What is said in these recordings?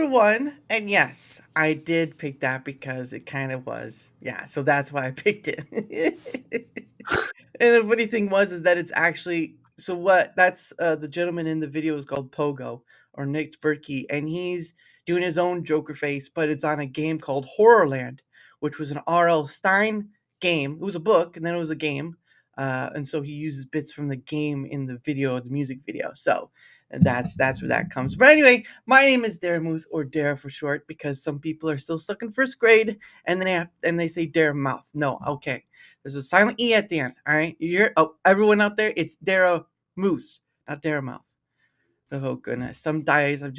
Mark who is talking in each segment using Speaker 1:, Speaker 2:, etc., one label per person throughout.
Speaker 1: one, and yes, I did pick that because it kind of was. Yeah, so that's why I picked it. And the funny thing is that it's actually so what that's the gentleman in the video is called Pogo or Nick Berkey, and he's doing his own Joker face, but it's on a game called Horrorland, which was an R.L. Stein game. It was a book, and then it was a game, and so he uses bits from the game in the video, the music video. So and that's where that comes. But anyway, my name is Daramouthe, or Dara for short, because some people are still stuck in first grade, and then they say Daramouthe. No, okay. There's a silent E at the end. All right, everyone out there, it's Daramouthe, not Daramouthe. Oh goodness, some days I'm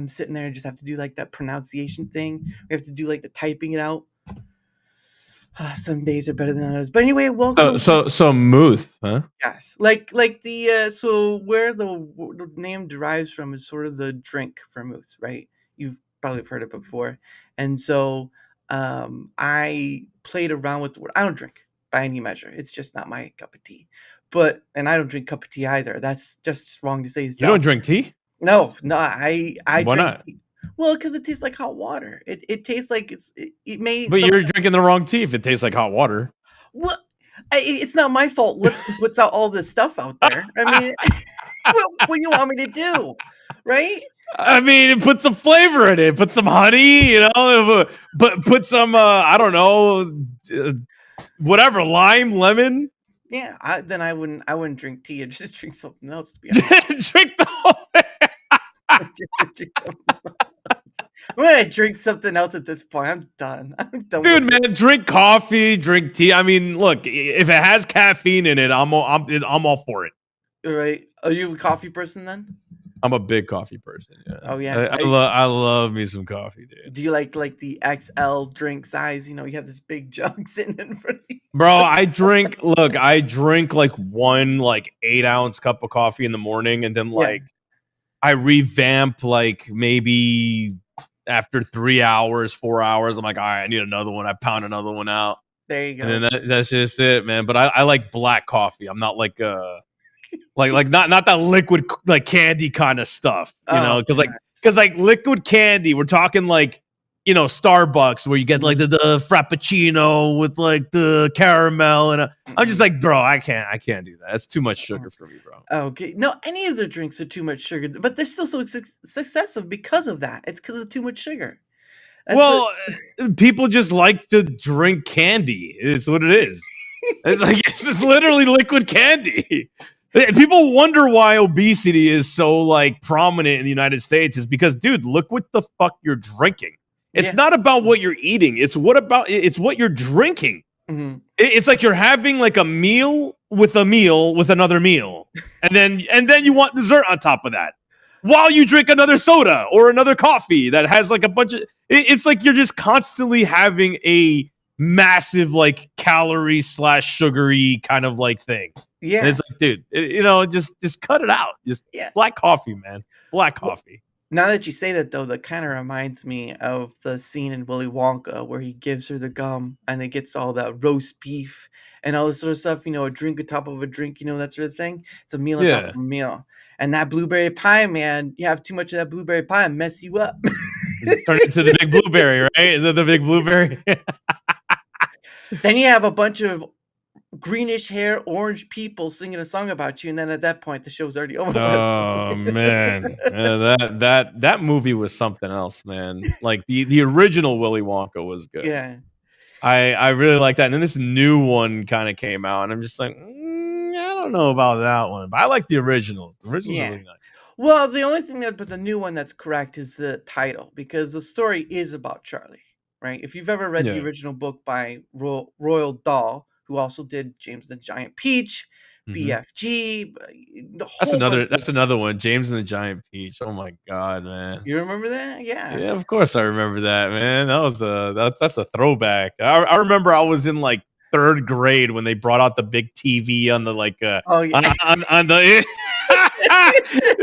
Speaker 1: sitting there and just have to do like that pronunciation thing. We have to do like the typing it out. Some days are better than others. But anyway, welcome.
Speaker 2: So Muth, huh?
Speaker 1: Yes, like the so where the name derives from is sort of the drink vermouth, right? You've probably heard it before, and so I played around with the word. I don't drink by any measure. It's just not my cup of tea. And I don't drink cup of tea either. That's just wrong to say.
Speaker 2: You don't drink tea?
Speaker 1: No, I
Speaker 2: Why
Speaker 1: drink
Speaker 2: not?
Speaker 1: tea. Well, because it tastes like hot water. It tastes like it may.
Speaker 2: But you're drinking the wrong tea if it tastes like hot water.
Speaker 1: Well, it's not my fault. Look, puts out all this stuff out there. I mean, what do you want me to do, right?
Speaker 2: I mean, put some flavor in it. Put some honey, put some I don't know, whatever, lime, lemon.
Speaker 1: Yeah, then I wouldn't drink tea. I'd just drink something else. To be honest,
Speaker 2: drink the whole thing.
Speaker 1: I'm gonna drink something else at this point. I'm done.
Speaker 2: Dude, man, drink coffee, drink tea. I mean, look, if it has caffeine in it, I'm all for it.
Speaker 1: All right. Are you a coffee person then?
Speaker 2: I'm a big coffee person. Yeah.
Speaker 1: Oh yeah.
Speaker 2: I love me some coffee, dude.
Speaker 1: Do you like the XL drink size? You have this big jug sitting in front of you.
Speaker 2: Bro, I drink like one 8-ounce cup of coffee in the morning, and then I revamp maybe after 3 hours, 4 hours. I'm like, all right, I need another one. I pound another one out.
Speaker 1: There you go.
Speaker 2: And then that's just it, man. But I like black coffee. I'm not like not that liquid candy kind of stuff, because liquid candy, we're talking Starbucks, where you get the frappuccino with the caramel, and I'm just like, bro, I can't do that. That's too much sugar for me, bro.
Speaker 1: Okay, no, any of the drinks are too much sugar, but they're still so successful because of that. It's because of too much sugar.
Speaker 2: People just like to drink candy. It's what it is. It's just literally liquid candy. People wonder why obesity is so prominent in the United States. Is because, dude, look what the fuck you're drinking. It's not about what you're eating. It's what you're drinking.
Speaker 1: Mm-hmm.
Speaker 2: It's like you're having a meal with another meal, and then you want dessert on top of that, while you drink another soda or another coffee that has a bunch of. It's like you're just constantly having a massive calorie / sugary kind of thing.
Speaker 1: Yeah,
Speaker 2: and it's like, dude, just cut it out. Just black coffee, man. Black coffee.
Speaker 1: Now that you say that, though, that kind of reminds me of the scene in Willy Wonka where he gives her the gum and it gets all that roast beef and all this sort of stuff, a drink on top of a drink, that sort of thing. It's a meal on top of a meal. And that blueberry pie, man, you have too much of that blueberry pie and mess you up.
Speaker 2: Turn it to the big blueberry, right? Is it the big blueberry?
Speaker 1: Then you have a bunch of greenish hair, orange people singing a song about you, and then at that point the show's already over.
Speaker 2: Oh man, that movie was something else, man. The original Willy Wonka was good.
Speaker 1: Yeah,
Speaker 2: I really like that. And then this new one kind of came out, and I'm just like, I don't know about that one, but I like the original. The original's really nice.
Speaker 1: Well, the only thing but the new one that's correct is the title, because the story is about Charlie, right? If you've ever read the original book by Roald Dahl, who also did James and the Giant Peach, BFG.
Speaker 2: That's another one. James and the Giant Peach. Oh my god, man!
Speaker 1: You remember that? Yeah.
Speaker 2: Yeah, of course I remember that, man. That was that's a throwback. I remember I was in 3rd grade when they brought out the big TV on the on the.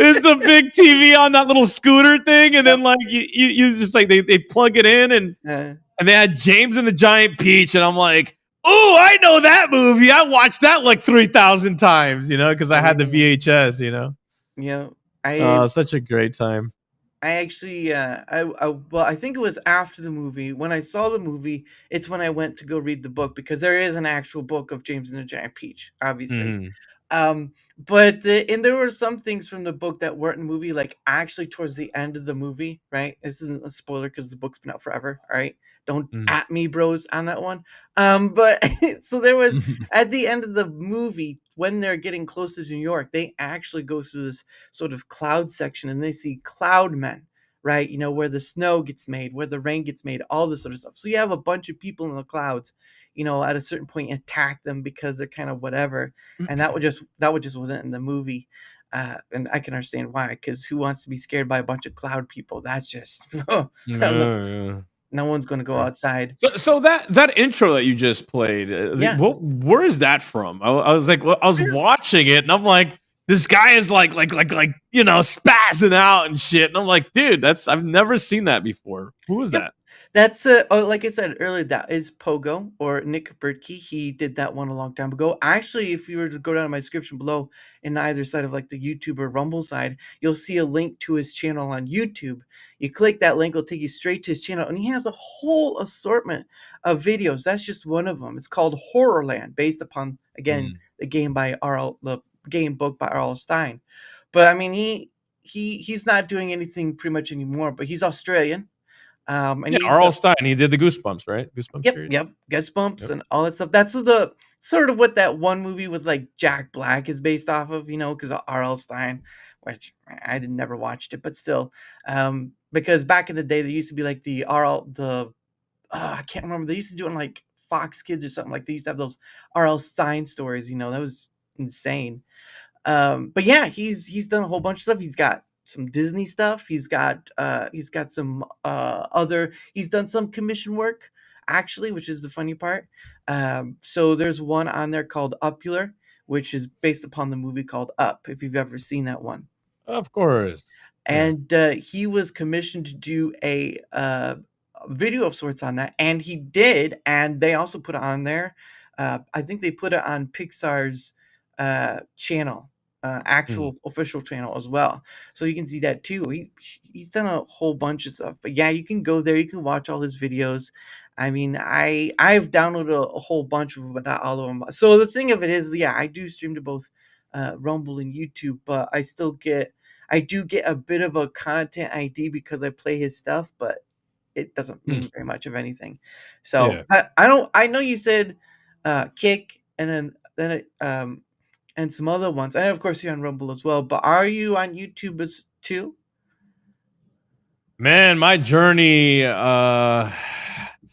Speaker 2: It's the big TV on that little scooter thing, and then you just they plug it in and they had James and the Giant Peach, and I'm like, oh, I know that movie. I watched that 3,000 times, because I had the VHS,
Speaker 1: Yeah,
Speaker 2: such a great time.
Speaker 1: I actually, well, I think it was after the movie. When I saw the movie, it's when I went to go read the book because there is an actual book of James and the Giant Peach, obviously.
Speaker 2: Mhm.
Speaker 1: But and there were some things from the book that weren't in the movie, like actually towards the end of the movie, right? This isn't a spoiler because the book's been out forever. All right, don't
Speaker 2: Mm.
Speaker 1: at me, bros, on that one. But so there was at the end of the movie when they're getting closer to New York, they actually go through this sort of cloud section and they see cloud men, right? You know, where the snow gets made, where the rain gets made, all this sort of stuff. So you have a bunch of people in the clouds, you know, at a certain point attack them because they're kind of whatever, and that would just wasn't in the movie. And I can understand why, because who wants to be scared by a bunch of cloud people? That's just no,
Speaker 2: Yeah, yeah.
Speaker 1: no one's going to go
Speaker 2: Right.
Speaker 1: outside.
Speaker 2: So that intro that you just played,
Speaker 1: Yeah.
Speaker 2: where is that from? I was like, well, I was watching it, and I'm like, this guy is like you know, spazzing out and shit, and I'm like, dude, I've never seen that before. Who is
Speaker 1: Yep.
Speaker 2: that?
Speaker 1: That's oh, like I said earlier, that is Pogo or Nick Burtke. He did that one a long time ago. Actually, if you were to go down to my description below in either side of like the YouTube or Rumble side, you'll see a link to his channel on YouTube. You click that link, it'll take you straight to his channel, and he has a whole assortment of videos. That's just one of them. It's called Horrorland, based upon again
Speaker 2: Mm.
Speaker 1: the game book by R.L. Stein. But I mean, he's not doing anything pretty much anymore. But he's Australian. And
Speaker 2: Yeah,
Speaker 1: he's
Speaker 2: R.L. Stein. He did the Goosebumps, right? Goosebumps
Speaker 1: Yep,
Speaker 2: series.
Speaker 1: yep, Goosebumps
Speaker 2: Yep.
Speaker 1: and all that stuff. That's what the sort of what that one movie with like Jack Black is based off of, you know, because of R.L. Stein, which I did never watched it, but still, because back in the day there used to be like the R.L. I can't remember, they used to do it on like Fox Kids or something, like they used to have those R.L. Stein stories, you know, that was insane. But yeah, he's done a whole bunch of stuff. He's got some Disney stuff. He's got some other. He's done some commission work actually, which is the funny part. So there's one on there called Upular, which is based upon the movie called Up. If you've ever seen that one,
Speaker 2: Of course. Yeah.
Speaker 1: and he was commissioned to do a video of sorts on that, and he did, and they also put it on there. I think they put it on Pixar's channel,
Speaker 2: Mm.
Speaker 1: actual official channel as well, so you can see that too. He's done a whole bunch of stuff, but yeah, you can go there, you can watch all his videos. I mean, I've downloaded a whole bunch of them, but not all of them. So the thing of it is, yeah, I do stream to both Rumble and YouTube, but I do get a bit of a content ID because I play his stuff, but it doesn't
Speaker 2: Mm.
Speaker 1: mean very much of anything. So
Speaker 2: Yeah.
Speaker 1: I don't. I know you said Kick, and then and some other ones, and of course you're on Rumble as well. But are you on YouTube as too?
Speaker 2: Man, my journey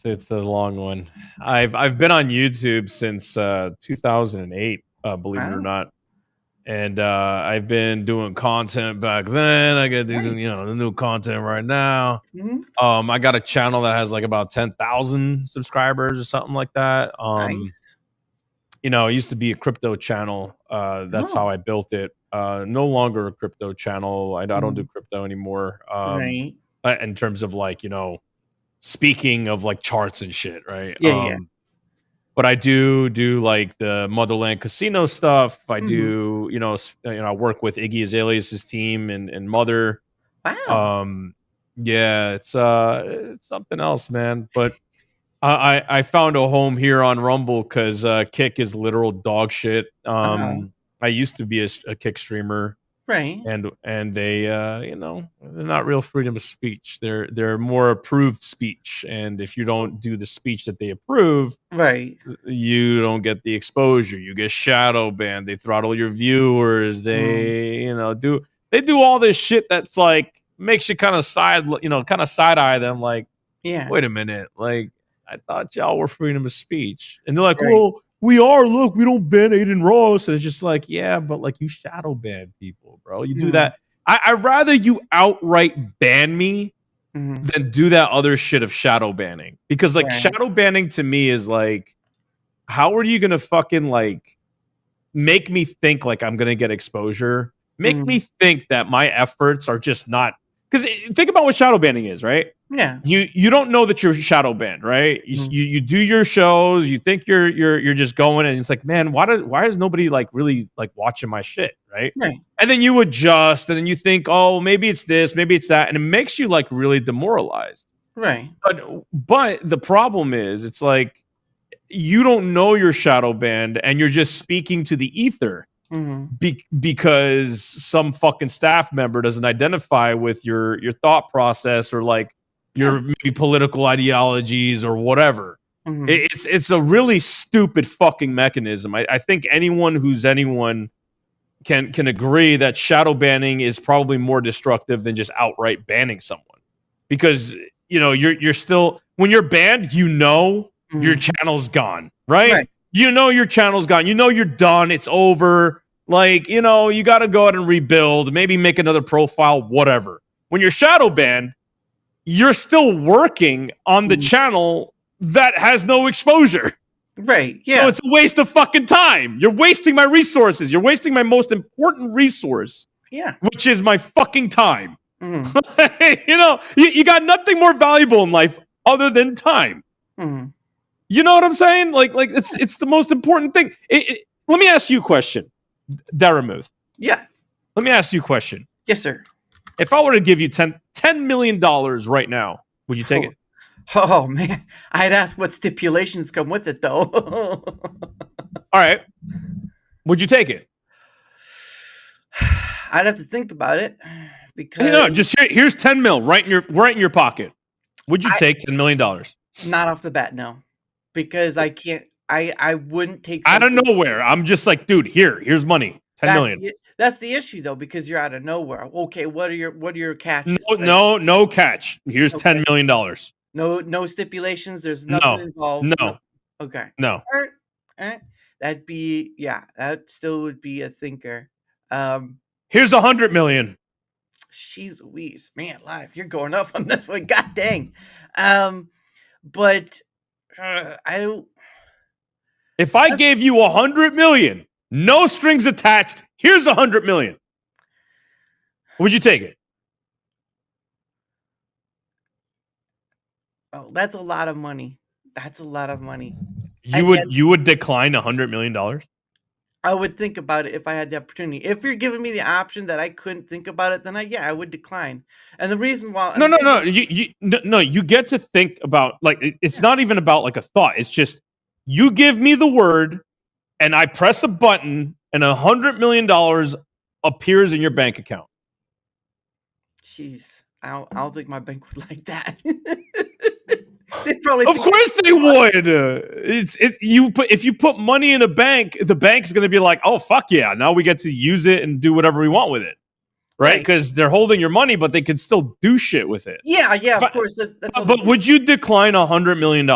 Speaker 2: it's a long one. I've been on YouTube since 2008, believe it or
Speaker 1: Wow,
Speaker 2: not. And I've been doing content back then. I got to do,
Speaker 1: nice.
Speaker 2: you know, the new content right now.
Speaker 1: Mhm,
Speaker 2: I got a channel that has like about 10,000 subscribers or something like that.
Speaker 1: nice.
Speaker 2: You know, it used to be a crypto channel. That's how
Speaker 1: Oh,
Speaker 2: I built it. No longer a crypto channel. I don't do
Speaker 1: mhm,
Speaker 2: crypto anymore.
Speaker 1: right.
Speaker 2: In terms of like, you know, speaking of like charts and shit, right?
Speaker 1: Yeah, yeah.
Speaker 2: But I do like the Motherland Casino stuff. I
Speaker 1: Mhm.
Speaker 2: do, you know, I work with Iggy Azalea's team and Mother.
Speaker 1: Wow.
Speaker 2: Um, yeah, it's something else, man. But I found a home here on Rumble because Kick is literal dog shit.
Speaker 1: Uh-huh.
Speaker 2: I used to be a Kick streamer,
Speaker 1: Right.
Speaker 2: and they you know, they're not real freedom of speech. They're more approved speech, and if you don't do the speech that they approve,
Speaker 1: Right.
Speaker 2: you don't get the exposure. You get shadow banned. They throttle your viewers.
Speaker 1: Mm,
Speaker 2: They, you know, they do all this shit that's like makes you kind of kind of side eye them. Like,
Speaker 1: yeah.
Speaker 2: wait a minute, like I thought y'all were freedom of speech, and they're like,
Speaker 1: Right.
Speaker 2: well, we are. Look, we don't ban Aiden Ross, and it's just like, yeah, but like you shadow ban people, bro. You do
Speaker 1: Mm,
Speaker 2: that. I'd rather you outright ban me
Speaker 1: mhm.
Speaker 2: than do that other shit of shadow banning, because like
Speaker 1: Right.
Speaker 2: shadow banning to me is like, how are you gonna fucking like make me think like I'm gonna get exposure? Make me
Speaker 1: Mm,
Speaker 2: think that my efforts are just not, because think about what shadow banning is, right?
Speaker 1: Yeah.
Speaker 2: You don't know that you're shadow banned, right? You do your shows, you think you're just going, and it's like, man, why is nobody like really like watching my shit, right?
Speaker 1: Right.
Speaker 2: And then you adjust, and then you think, oh, maybe it's this, maybe it's that, and it makes you like really demoralized.
Speaker 1: Right.
Speaker 2: But the problem is, it's like you don't know you're shadow banned, and you're just speaking to the ether. Because some fucking staff member doesn't identify with your thought process or like your maybe political ideologies or whatever. It's a really stupid fucking mechanism. I think anyone can agree that shadow banning is probably more destructive than just outright banning someone, because you're still, when you're banned, your channel's gone, right? Your channel's gone. You're done. It's over. Like, you got to go out and rebuild, maybe make another profile, whatever. When you're shadow banned, you're still working on the channel that has no exposure.
Speaker 1: Right. Yeah.
Speaker 2: So it's a waste of fucking time. You're wasting my resources. You're wasting my most important resource.
Speaker 1: Yeah.
Speaker 2: Which is my fucking time. You got nothing more valuable in life other than time. You know what I'm saying? Like it's the most important thing. Let me ask you a question, Daramouthe.
Speaker 1: Yeah.
Speaker 2: Let me ask you a question.
Speaker 1: Yes, sir.
Speaker 2: If I were to give you $10 million right now, would you take it?
Speaker 1: Oh, man. I'd ask what stipulations come with it, though.
Speaker 2: All right. Would you take it?
Speaker 1: I'd have to think about it, because
Speaker 2: just here's 10 mil right in your pocket. Would you take $10 million?
Speaker 1: Not off the bat, no. Because I can't. I wouldn't take
Speaker 2: out of nowhere. I'm just like, dude, here's money. 10 million.
Speaker 1: That's the issue, though, because you're out of nowhere. Okay, what are your catches?
Speaker 2: No catch. Here's $10 million.
Speaker 1: No stipulations. There's nothing involved.
Speaker 2: No.
Speaker 1: Okay.
Speaker 2: No.
Speaker 1: All right. That still would be a thinker.
Speaker 2: Here's 100 million.
Speaker 1: Jeez Louise, man, live. You're going up on this one. God dang. But I don't.
Speaker 2: If I gave you 100 million, no strings attached, here's 100 million. Would you take it?
Speaker 1: Oh, that's a lot of money. That's a lot of money.
Speaker 2: You would decline $100 million?
Speaker 1: I would think about it if I had the opportunity. If you're giving me the option that I couldn't think about it, then I would decline. And the reason why
Speaker 2: No, you get to think about, like, it's not even about like a thought. It's just, you give me the word and I press a button and $100 million appears in your bank account.
Speaker 1: Jeez, I don't think my bank would like that.
Speaker 2: Of course they would. If you put money in a bank, the bank's going to be like, oh, fuck yeah, now we get to use it and do whatever we want with it. Right? Because they're holding your money, but they can still do shit with it.
Speaker 1: Yeah, of course.
Speaker 2: But would you decline $100 million?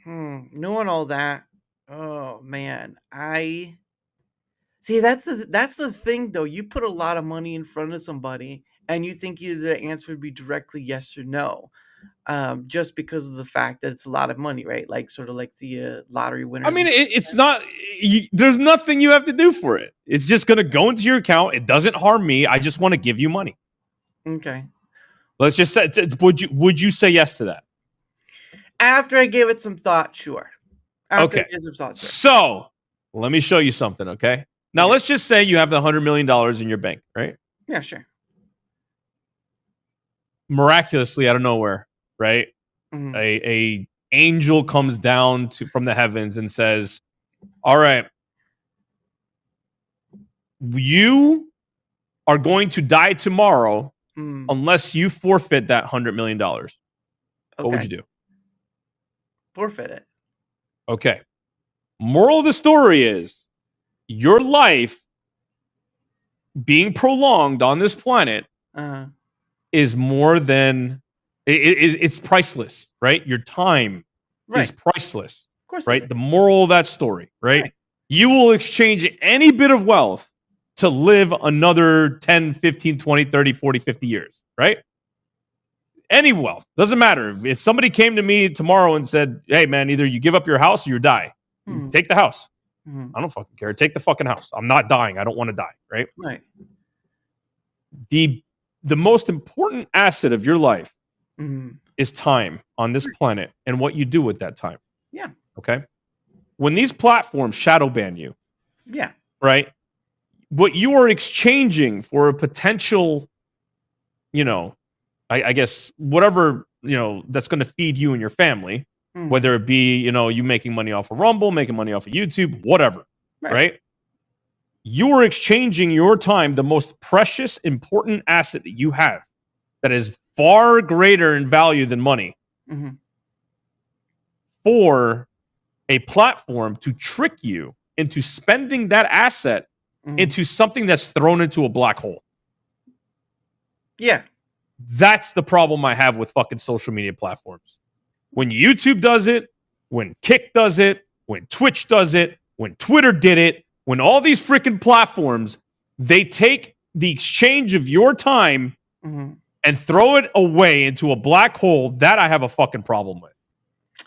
Speaker 1: Knowing all that, oh man, I see. That's the thing, though. You put a lot of money in front of somebody, and you think either the answer would be directly yes or no, just because of the fact that it's a lot of money, right? Like sort of like the lottery winner.
Speaker 2: I mean, it's not. There's nothing you have to do for it. It's just going to go into your account. It doesn't harm me. I just want to give you money.
Speaker 1: Okay.
Speaker 2: Let's just say, would you say yes to that?
Speaker 1: After I gave it some thought, sure.
Speaker 2: Okay. So let me show you something, okay? Now, let's just say you have the $100 million in your bank, right?
Speaker 1: Yeah, sure.
Speaker 2: Miraculously, out of nowhere, right? A angel comes down from the heavens and says, all right, you are going to die tomorrow unless you forfeit that $100 million. What would you do?
Speaker 1: Forfeit it.
Speaker 2: Okay. Moral of the story is, your life being prolonged on this planet is more than it's priceless, right? Your time is priceless.
Speaker 1: Of course,
Speaker 2: right? The moral of that story, right? You will exchange any bit of wealth to live another 10, 15, 20, 30, 40, 50 years, right? Any wealth. Doesn't matter. If somebody came to me tomorrow and said, hey, man, either you give up your house or you die. Take the house. I don't fucking care. Take the fucking house. I'm not dying. I don't want to die, right?
Speaker 1: Right.
Speaker 2: The the most important asset of your life
Speaker 1: Mhm.
Speaker 2: is time on this planet and what you do with that time.
Speaker 1: Yeah.
Speaker 2: Okay. When these platforms shadow ban you,
Speaker 1: Yeah.
Speaker 2: right? What you are exchanging for a potential, you know, I guess whatever, that's going to feed you and your family,
Speaker 1: Mhm.
Speaker 2: whether it be, you making money off of Rumble, making money off of YouTube, whatever,
Speaker 1: Right.
Speaker 2: right? You are exchanging your time, the most precious, important asset that you have that is far greater in value than money,
Speaker 1: Mhm.
Speaker 2: for a platform to trick you into spending that asset
Speaker 1: Mhm.
Speaker 2: into something that's thrown into a black hole.
Speaker 1: Yeah.
Speaker 2: That's the problem I have with fucking social media platforms. When YouTube does it, when Kick does it, when Twitch does it, when Twitter did it, when all these freaking platforms, they take the exchange of your time
Speaker 1: Mhm.
Speaker 2: and throw it away into a black hole, that I have a fucking problem with.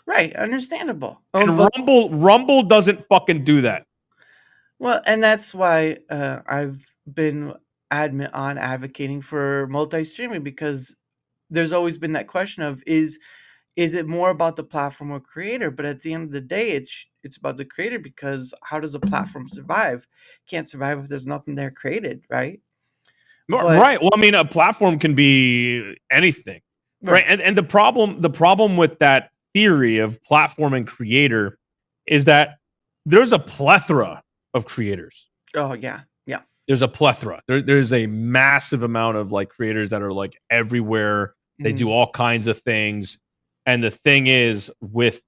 Speaker 1: Right, understandable.
Speaker 2: And
Speaker 1: But
Speaker 2: Rumble doesn't fucking do that.
Speaker 1: well, and that's why, I've been adamant on advocating for multi-streaming because there's always been that question of is it more about the platform or creator? But at the end of the day, it's about the creator because how does a platform survive? Can't survive if there's nothing there created, right? But
Speaker 2: Right. Well, I mean, a platform can be anything, right?
Speaker 1: right.
Speaker 2: And the problem with that theory of platform and creator is that there's a plethora of creators.
Speaker 1: Oh yeah, yeah.
Speaker 2: There's a plethora. There's a massive amount of like creators that are like everywhere. They do
Speaker 1: Mhm,
Speaker 2: all kinds of things. And the thing is with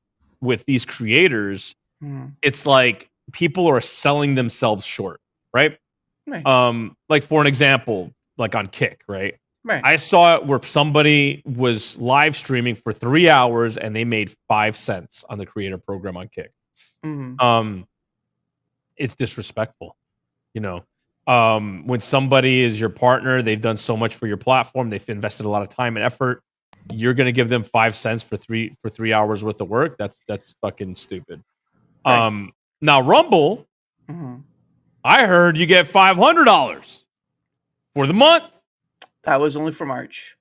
Speaker 2: these creators,
Speaker 1: mhm.
Speaker 2: it's like people are selling themselves short, right?
Speaker 1: Right,
Speaker 2: Like for an example, like on Kick, right?
Speaker 1: right.
Speaker 2: I saw it where somebody was live streaming for 3 hours and they made 5 cents on the creator program on Kick.
Speaker 1: Mhm,
Speaker 2: Um, it's disrespectful, you know. When somebody is your partner, they've done so much for your platform, they've invested a lot of time and effort. You're gonna give them 5 cents for 3 hours worth of work. That's fucking stupid.
Speaker 1: right.
Speaker 2: Now Rumble,
Speaker 1: Mhm.
Speaker 2: I heard you get $500 for the month.
Speaker 1: That was only for March.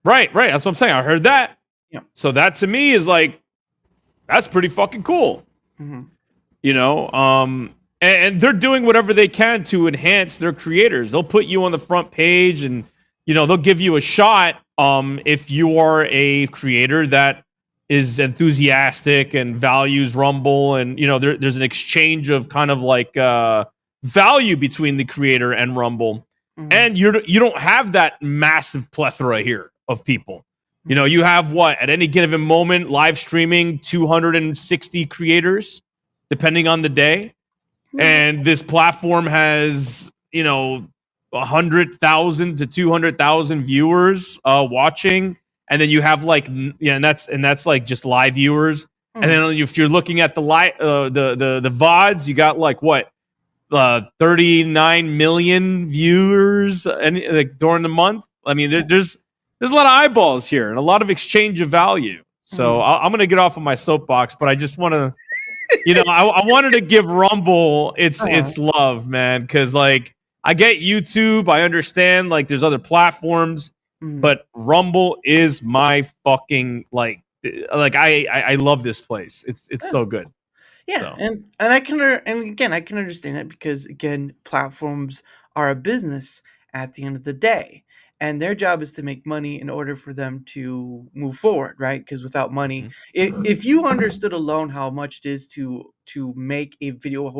Speaker 2: Right. That's what I'm saying. I heard that.
Speaker 1: Yeah.
Speaker 2: So that to me is like, that's pretty fucking cool.
Speaker 1: Mhm.
Speaker 2: You know, and they're doing whatever they can to enhance their creators. They'll put you on the front page and, they'll give you a shot. If you are a creator that is enthusiastic and values Rumble and, there's an exchange of kind of like, value between the creator and Rumble.
Speaker 1: Mhm,
Speaker 2: And you don't have that massive plethora here of people.
Speaker 1: mhm.
Speaker 2: You have what at any given moment live streaming 260 creators, depending on the day.
Speaker 1: Right.
Speaker 2: And this platform has 100,000 to 200,000 viewers watching, and then you have like and that's like just live viewers. And
Speaker 1: Mhm.
Speaker 2: then if you're looking at the the VODs, you got like what 39 million viewers and like during the month. I mean, there's a lot of eyeballs here and a lot of exchange of value. So
Speaker 1: Mhm.
Speaker 2: I'm gonna get off of my soapbox, but I just want to, I wanted to give Rumble
Speaker 1: Uh-huh.
Speaker 2: its love, man, because like I get YouTube, I understand like there's other platforms,
Speaker 1: Mhm.
Speaker 2: but Rumble is my fucking like I love this place. It's
Speaker 1: Yeah.
Speaker 2: so good.
Speaker 1: Yeah,
Speaker 2: So.
Speaker 1: and I can and again, I can understand it because again, platforms are a business at the end of the day, and their job is to make money in order for them to move forward, right? Because without money,
Speaker 2: Mhm.
Speaker 1: if you understood alone how much it is to make a video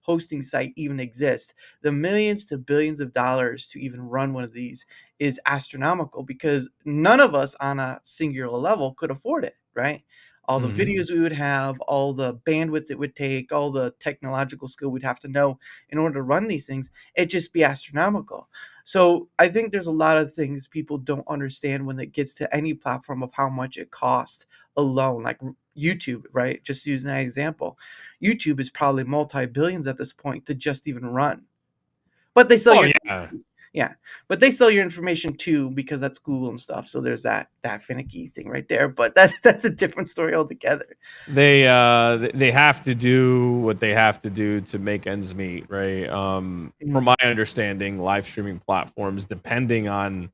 Speaker 1: hosting site even exist, the millions to billions of dollars to even run one of these is astronomical because none of us on a singular level could afford it, right? All the
Speaker 2: Mhm.
Speaker 1: videos we would have, all the bandwidth it would take, all the technological skill we'd have to know in order to run these things, it'd just be astronomical. So I think there's a lot of things people don't understand when it gets to any platform of how much it costs alone, like YouTube, right? Just using that example. YouTube is probably multi-billions at this point to just even run. But they sell
Speaker 2: Oh
Speaker 1: your
Speaker 2: yeah.
Speaker 1: yeah, but they sell your information too because that's Google and stuff. So there's that finicky thing right there. But that's a different story altogether.
Speaker 2: They have to do what they have to do to make ends meet, right? From
Speaker 1: Mhm.
Speaker 2: my understanding, live streaming platforms, depending on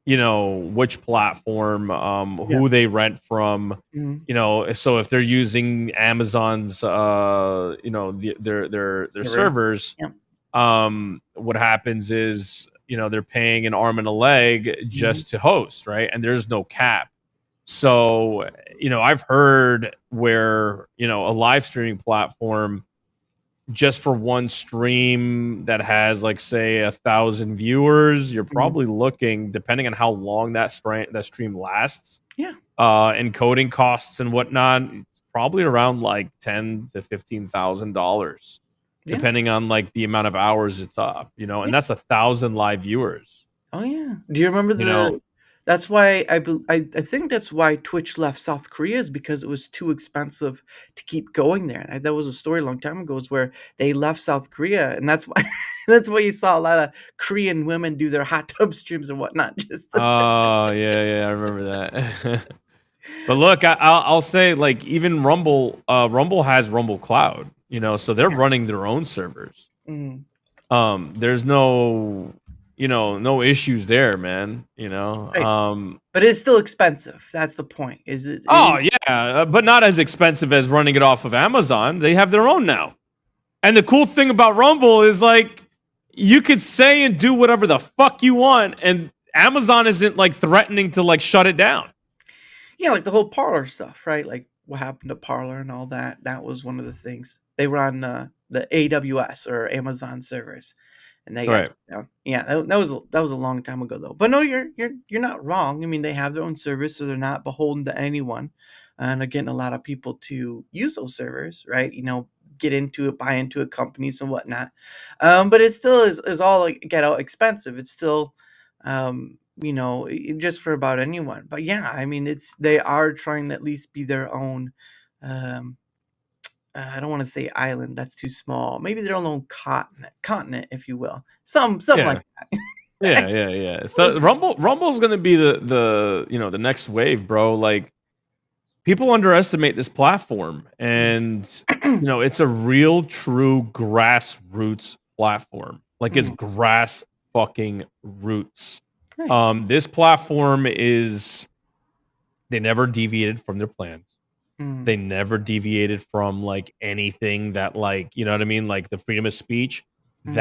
Speaker 2: which platform,
Speaker 1: Yeah.
Speaker 2: who they rent from.
Speaker 1: Mhm.
Speaker 2: So if they're using Amazon's, their
Speaker 1: Servers.
Speaker 2: servers,
Speaker 1: Yeah.
Speaker 2: what happens is, they're paying an arm and a leg
Speaker 1: Mhm.
Speaker 2: just to host, right? And there's no cap. So, I've heard where, a live streaming platform, just for one stream that has, like, say 1,000 viewers, you're
Speaker 1: Mhm.
Speaker 2: probably looking, depending on how long that stream lasts,
Speaker 1: Yeah.
Speaker 2: encoding costs and whatnot, probably around like $10,000 to $15,000,
Speaker 1: Yeah.
Speaker 2: depending on like the amount of hours it's up,
Speaker 1: Yeah.
Speaker 2: and that's 1,000 live viewers.
Speaker 1: Oh, yeah. Do you remember
Speaker 2: You know,
Speaker 1: that's why I think that's why Twitch left South Korea is because it was too expensive to keep going there. That was a story a long time ago is where they left South Korea, and that's why that's why you saw a lot of Korean women do their hot tub streams and whatnot. Just
Speaker 2: oh yeah, I remember that. But look, I'll say, like, even Rumble has Rumble Cloud, so they're
Speaker 1: yeah.
Speaker 2: running their own servers.
Speaker 1: Mhm.
Speaker 2: There's no issues there, man.
Speaker 1: Right. But it's still expensive. That's the point. It
Speaker 2: Oh
Speaker 1: is
Speaker 2: yeah, but not as expensive as running it off of Amazon. They have their own now. And the cool thing about Rumble is, like, you could say and do whatever the fuck you want, and Amazon isn't like threatening to like shut it down.
Speaker 1: yeah, like the whole Parler stuff, right? Like what happened to Parler and all that. That was one of the things. They were on the AWS or Amazon servers, and they got
Speaker 2: Right.
Speaker 1: shut down. Yeah, that was a long time ago though. But no, you're not wrong. I mean, they have their own service, so they're not beholden to anyone, and they're getting a lot of people to use those servers, right? Get into it, buy into it, companies and whatnot. But it still is all like get out expensive. It's still just for about anyone. But yeah, I mean, they are trying to at least be their own. Um, I don't want to say island. That's too small. Maybe their own continent, if you will. Something like
Speaker 2: Yeah. Yeah. So Rumble's gonna be the next wave, bro. Like, people underestimate this platform, and it's a real, true grassroots platform. Like, it's
Speaker 1: Mhm.
Speaker 2: grass fucking roots.
Speaker 1: Right.
Speaker 2: This platform is they never deviated from their plans.
Speaker 1: Mm.
Speaker 2: They never deviated from like anything that, like, you know what I mean? Like the freedom of speech.
Speaker 1: Mhm.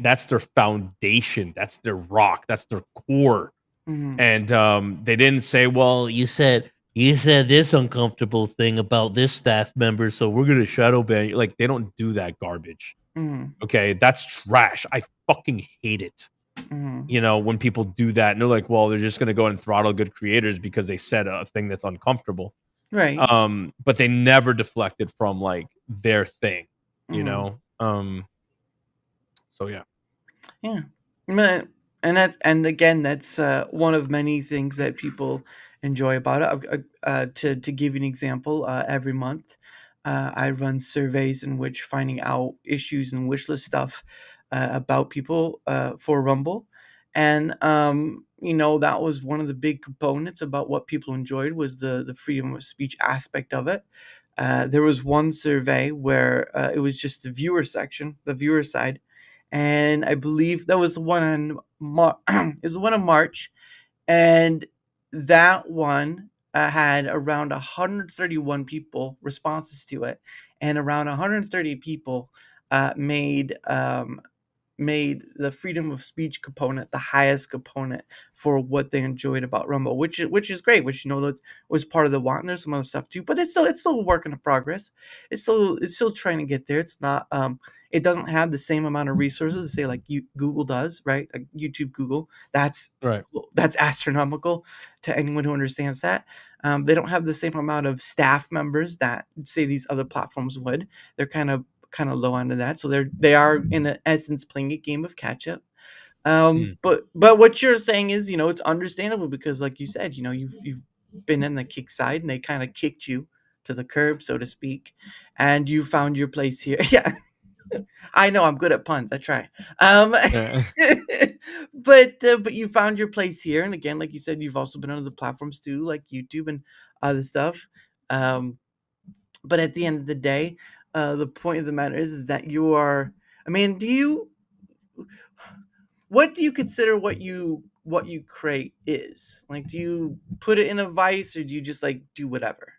Speaker 2: That's their foundation. That's their rock. That's their core.
Speaker 1: Mhm.
Speaker 2: And they didn't say, well, you said this uncomfortable thing about this staff member, so we're gonna shadow ban you. Like, they don't do that garbage.
Speaker 1: Mhm.
Speaker 2: Okay, that's trash. I fucking hate it.
Speaker 1: Mhm.
Speaker 2: When people do that, and they're like, well, they're just gonna go and throttle good creators because they said a thing that's uncomfortable.
Speaker 1: Right.
Speaker 2: But they never deflected from like their thing, you
Speaker 1: Mhm.
Speaker 2: know. So yeah.
Speaker 1: Yeah. Ma and again, that's, one of many things that people enjoy about it. To give you an example, every month, I run surveys in which finding out issues and wish list stuff, about people, for Rumble, and, that was one of the big components about what people enjoyed was the freedom of speech aspect of it. There was one survey where, it was just the viewer section, the viewer side, and I believe that was the one in it was the one in March, and that one, had around 131 people responses to it, and around 130 people, made the freedom of speech component the highest component for what they enjoyed about Rumble, which is great. Which that was part of the want. And there's some other stuff too, but it's still a work in progress. It's still trying to get there. It's not it doesn't have the same amount of resources, say like Google does, right? Like YouTube, Google.
Speaker 2: Right.
Speaker 1: That's astronomical to anyone who understands that. They don't have the same amount of staff members that say these other platforms would. They're kind of low onto that. So they are in essence playing a game of catch up.
Speaker 2: Mm.
Speaker 1: But what you're saying is, it's understandable because like you said, you've been in the kick side and they kind of kicked you to the curb, so to speak, and you found your place here. Yeah. I know I'm good at puns. I try. Um
Speaker 2: Yeah.
Speaker 1: but you found your place here and again like you said you've also been on other platforms too like YouTube and other stuff. Um but at the end of the day, the point of the matter is that I mean, what do you consider what you create is? Like, do you put it in a vice, or do you just like do whatever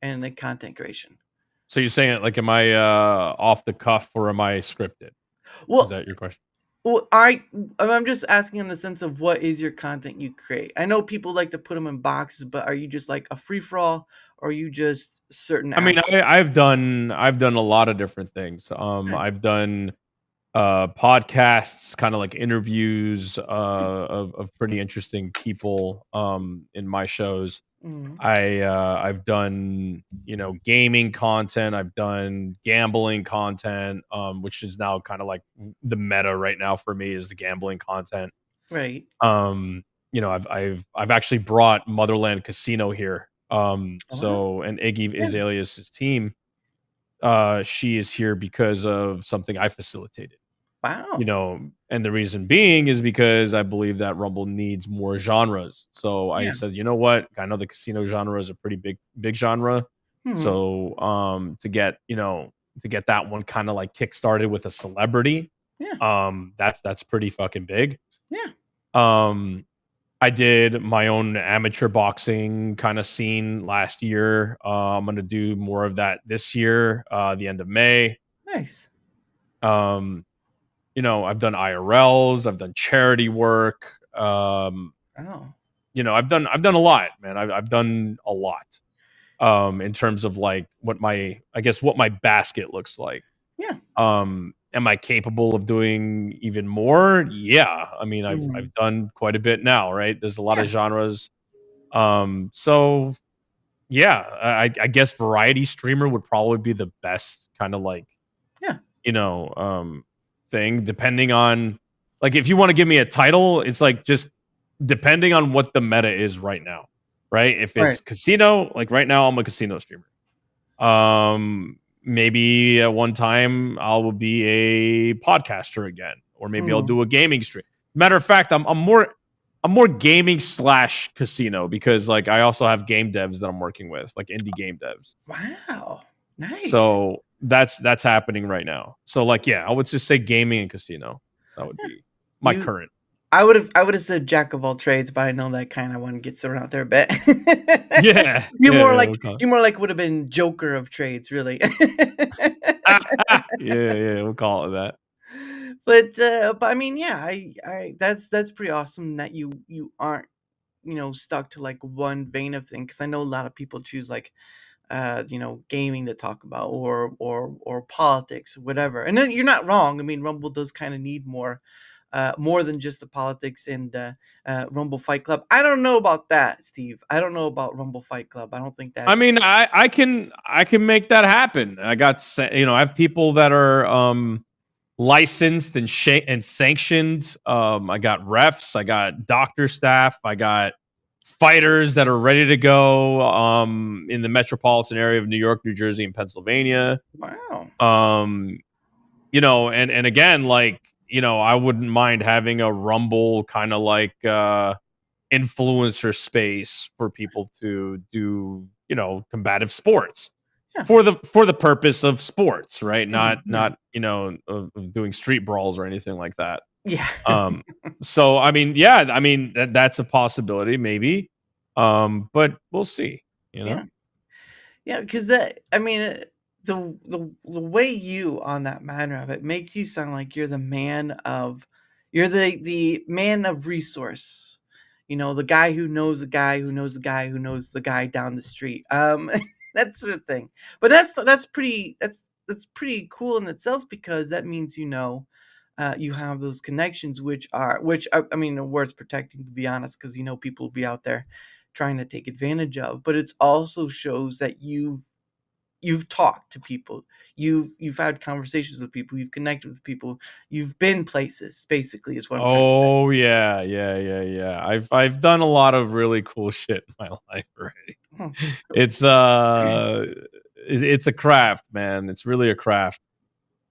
Speaker 1: in the content creation?
Speaker 2: So you're saying it like, am I off the cuff or am I scripted? Is
Speaker 1: Well,
Speaker 2: that your question?
Speaker 1: well, I'm just asking in the sense of what is your content you create. I know people like to put them in boxes, but are you just like a free for all, or are you just certain
Speaker 2: I mean,
Speaker 1: aspects?
Speaker 2: I've done a lot of different things.
Speaker 1: Okay.
Speaker 2: I've done podcasts, kind of like interviews of pretty interesting people in my shows.
Speaker 1: Mm,
Speaker 2: I've done, you know, gaming content. I've done gambling content, which is now kind of like the meta right now for me is the gambling content.
Speaker 1: right.
Speaker 2: Um, you know, I've actually brought Motherland Casino here.
Speaker 1: Wow.
Speaker 2: So and Iggy
Speaker 1: Yeah.
Speaker 2: Azalea's team, she is here because of something I facilitated. You
Speaker 1: Wow.
Speaker 2: know, and the reason being is because I believe that Rumble needs more genres. So I
Speaker 1: Yeah.
Speaker 2: said, you know what? I know the casino genre is a pretty big genre.
Speaker 1: Hmm.
Speaker 2: So to get, you know, to get that one kind of like kickstarted with a celebrity,
Speaker 1: Yeah.
Speaker 2: that's pretty fucking big.
Speaker 1: Yeah.
Speaker 2: Um I did my own amateur boxing kind of scene last year. I'm gonna do more of that this year, the end of May.
Speaker 1: Nice.
Speaker 2: Um, you know, I've done IRLs, I've done charity work.
Speaker 1: Oh.
Speaker 2: You know, I've done a lot, man. I've done a lot. In terms of like what my I guess what my basket looks like.
Speaker 1: Yeah.
Speaker 2: Am I capable of doing even more? Yeah. I mean,
Speaker 1: Mm.
Speaker 2: I've done quite a bit now, right? There's a lot
Speaker 1: Yeah.
Speaker 2: of genres. So yeah, I guess variety streamer would probably be the best kind of like,
Speaker 1: Yeah.
Speaker 2: you know, thing depending on like if you want to give me a title, it's like just depending on what the meta is right now, right? If
Speaker 1: Right.
Speaker 2: it's casino, like right now I'm a casino streamer. Maybe at one time I will be a podcaster again, or maybe I'll
Speaker 1: Mm.
Speaker 2: do a gaming stream. Matter of fact, I'm more gaming slash casino because like I also have game devs that I'm working with, like indie game devs.
Speaker 1: Wow. Nice.
Speaker 2: So that's happening right now. So like yeah, I would just say gaming and casino. That would be my
Speaker 1: You
Speaker 2: current.
Speaker 1: I would have said jack of all trades, but I know that kind of one gets thrown out there a bit.
Speaker 2: Yeah,
Speaker 1: You
Speaker 2: yeah,
Speaker 1: more
Speaker 2: yeah.
Speaker 1: like
Speaker 2: Okay.
Speaker 1: you more like would have been Joker of trades, really.
Speaker 2: Yeah, yeah, we'll call it that.
Speaker 1: But I mean, yeah, that's pretty awesome that you aren't, stuck to like one vein of thing, because I know a lot of people choose like gaming to talk about, or politics, or whatever. And then you're not wrong. I mean, Rumble does kind of need more than just the politics and Rumble Fight Club. I don't know about that, Steve. I don't know about Rumble Fight Club. I don't think
Speaker 2: I
Speaker 1: that's
Speaker 2: mean, I can make that happen. You know, I have people that are licensed and and sanctioned. I got refs, I got doctor staff, I got fighters that are ready to go in the metropolitan area of New York, New Jersey, and Pennsylvania.
Speaker 1: wow.
Speaker 2: Um, you know, and again, like, you know, I wouldn't mind having a Rumble kind of like influencer space for people to do, you know, combative sports
Speaker 1: Yeah.
Speaker 2: for the purpose of sports, right?
Speaker 1: Yeah. Yeah.
Speaker 2: Not you know of doing street brawls or anything like that.
Speaker 1: Yeah.
Speaker 2: Um, so I mean, yeah, I mean that's a possibility, maybe. But we'll see. You
Speaker 1: Yeah.
Speaker 2: know.
Speaker 1: Yeah, because I mean, the way you on that matter of it makes you sound like you're the man of resource. The guy who knows the guy who knows the guy who knows the guy down the street. That sort of thing. But that's pretty cool in itself, because that means you have those connections, which I mean are worth protecting, to be honest, because people will be out there trying to take advantage of. But it also shows that you've talked to people, you've had conversations with people, you've connected with people, you've been places, basically, is what I'm trying to say.
Speaker 2: Oh yeah, yeah, yeah, yeah. I've done a lot of really cool shit in my life already.
Speaker 1: Oh, cool.
Speaker 2: It's it's a craft, man. It's really a craft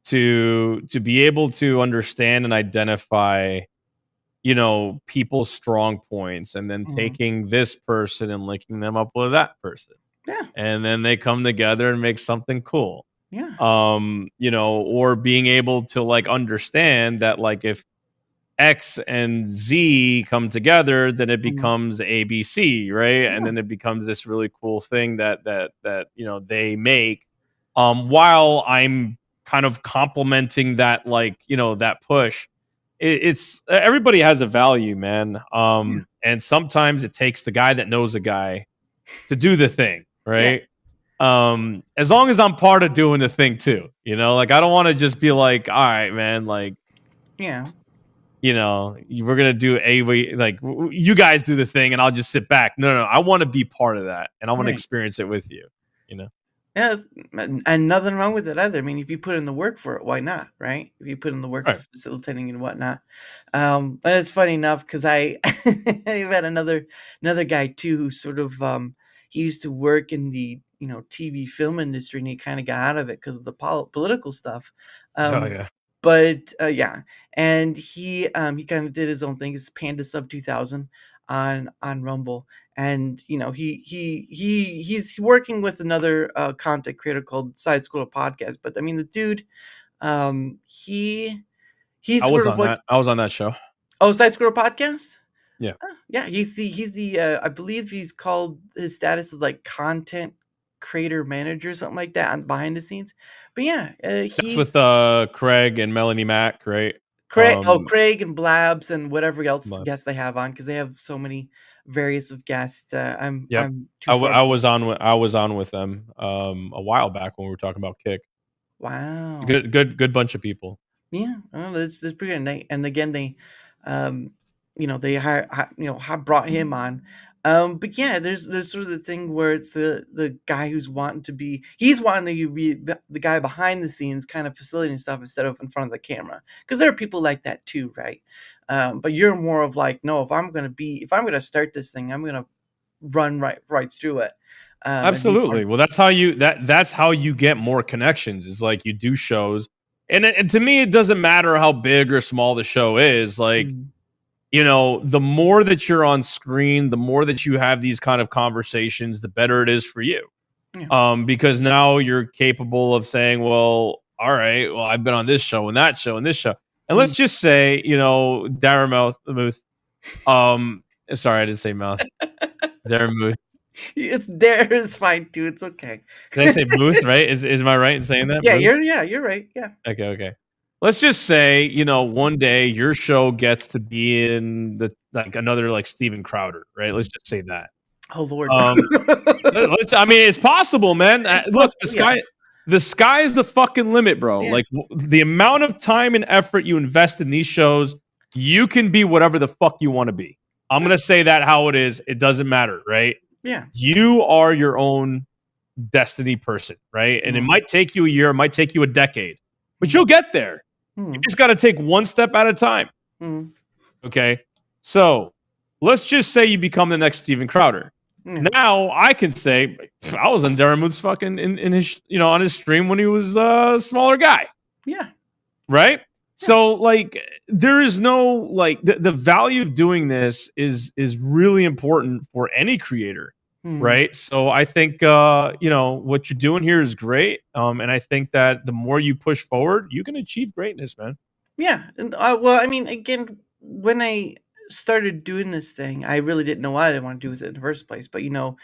Speaker 2: to be able to understand and identify, you know, people's strong points and then
Speaker 1: Mhm.
Speaker 2: taking this person and linking them up with that person.
Speaker 1: Yeah,
Speaker 2: And then they come together and make something cool.
Speaker 1: yeah.
Speaker 2: You know, or being able to like understand that like X and Z come together, then it
Speaker 1: Mhm.
Speaker 2: becomes ABC, right? And
Speaker 1: Yeah.
Speaker 2: then it becomes this really cool thing that they make. While I'm kind of complimenting that, like, that push. It's everybody has a value, man.
Speaker 1: Yeah.
Speaker 2: And sometimes it takes the guy that knows a guy to do the thing,
Speaker 1: Yeah.
Speaker 2: right? As long as I'm part of doing the thing too, like I don't want to just be like, all right, man, like,
Speaker 1: Yeah.
Speaker 2: we're gonna do like you guys do the thing and I'll just sit back. No, I want to be part of that and I want to
Speaker 1: Right.
Speaker 2: experience it with you, you know.
Speaker 1: Yeah, and nothing wrong with it either. I mean, if you put in the work for it, why not, right? If you put in the work for
Speaker 2: Right.
Speaker 1: facilitating and whatnot. But it's funny enough because I I've had another guy too who sort of he used to work in the TV film industry and he kind of got out of it because of the political stuff.
Speaker 2: Oh
Speaker 1: Um,
Speaker 2: yeah.
Speaker 1: but yeah, and he kind of did his own thing. It's Panda Sub 2000 on Rumble, and he's working with another content creator called Side Scroller Podcast. But I mean, the dude, he's
Speaker 2: I was
Speaker 1: sort of
Speaker 2: on
Speaker 1: like,
Speaker 2: that. I was on that show.
Speaker 1: oh, Side Scroller Podcast.
Speaker 2: Yeah.
Speaker 1: Yeah, he's the I believe he's called, his status is like content creator manager, something like that, on behind the scenes. But yeah,
Speaker 2: That's with
Speaker 1: he's
Speaker 2: Craig and Melanie Mack, right?
Speaker 1: Craig. Oh, Craig and Blabs and whatever else
Speaker 2: But
Speaker 1: guests they have on, because they have so many various of guests.
Speaker 2: yep.
Speaker 1: I'm too far.
Speaker 2: I was on with them a while back when we were talking about Kick.
Speaker 1: Wow.
Speaker 2: Good bunch of people.
Speaker 1: Yeah, oh, that's pretty good. And again, they, um, they brought him on. But yeah, there's sort of the thing where it's the guy who's he's wanting to be the guy behind the scenes, kind of facilitating stuff instead of in front of the camera. Because there are people like that too, right? But you're more of like, no, if I'm gonna start this thing, I'm gonna run right through it, and be part
Speaker 2: Absolutely.
Speaker 1: of
Speaker 2: Well, that's how you get more connections. Is like you do shows, and to me, it doesn't matter how big or small the show is.
Speaker 1: it.
Speaker 2: Like, the more that you're on screen, the more that you have these kind of conversations, the better it is for you.
Speaker 1: Yeah.
Speaker 2: Because now you're capable of saying, well, all right, well, I've been on this show and that show and this show. And let's just say, Daramouthe, sorry, I didn't say mouth. Daramouthe.
Speaker 1: It's there is fine too. It's okay.
Speaker 2: Did I say Booth, right? Is I right in saying that?
Speaker 1: Yeah,
Speaker 2: Booth?
Speaker 1: you're right. Yeah.
Speaker 2: Okay. Let's just say, one day your show gets to be in like another like Steven Crowder, right? Let's just say that.
Speaker 1: Oh Lord.
Speaker 2: I mean, it's possible, man.
Speaker 1: It's
Speaker 2: Look,
Speaker 1: possible, yeah.
Speaker 2: the sky is the fucking limit, bro.
Speaker 1: Yeah.
Speaker 2: Like the amount of time and effort you invest in these shows, you can be whatever the fuck you want to be. I'm gonna say that how it is. It doesn't matter, right?
Speaker 1: Yeah.
Speaker 2: You are your own destiny person, right? And it might take you a year, it might take you a decade, but you'll get there. You just got to take one step at a time. Okay. So let's just say you become the next Steven Crowder. Now I can say I was on Daramouthe's fucking in his, on his stream when he was a smaller guy.
Speaker 1: Yeah.
Speaker 2: Right. Yeah. So like there is no like the value of doing this is really important for any creator. Right. So I think what you're doing here is great. And I think that the more you push forward, you can achieve greatness, man.
Speaker 1: Yeah. And well, I mean, again, when I started doing this thing, I really didn't know what I didn't want to do with it in the first place. But you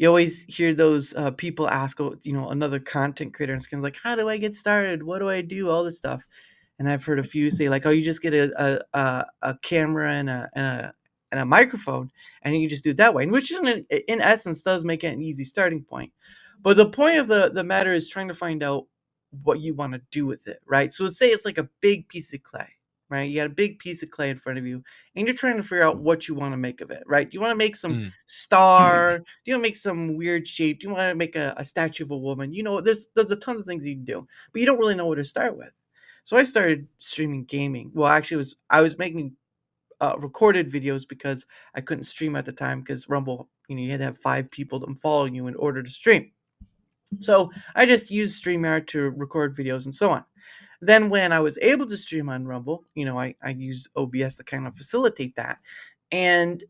Speaker 1: always hear those people ask, another content creator, and it's kind of like, how do I get started? What do I do? All this stuff. And I've heard a few say like, oh, you just get a camera and a microphone, and you can just do it that way. And which in essence does make it an easy starting point. But the point of the matter is trying to find out what you want to do with it, right? So let's say it's like a big piece of clay, right? You got a big piece of clay in front of you, and you're trying to figure out what you want to make of it, right? Do you want to make some star? Do you want to make some weird shape? Do you want to make a statue of a woman? There's a ton of things you can do, but you don't really know where to start with. So I started streaming gaming. Well, actually, I was making recorded videos because I couldn't stream at the time because Rumble, you had to have 5 people following you in order to stream. So I just used StreamYard to record videos and so on. Then when I was able to stream on Rumble, I used OBS to kind of facilitate that. And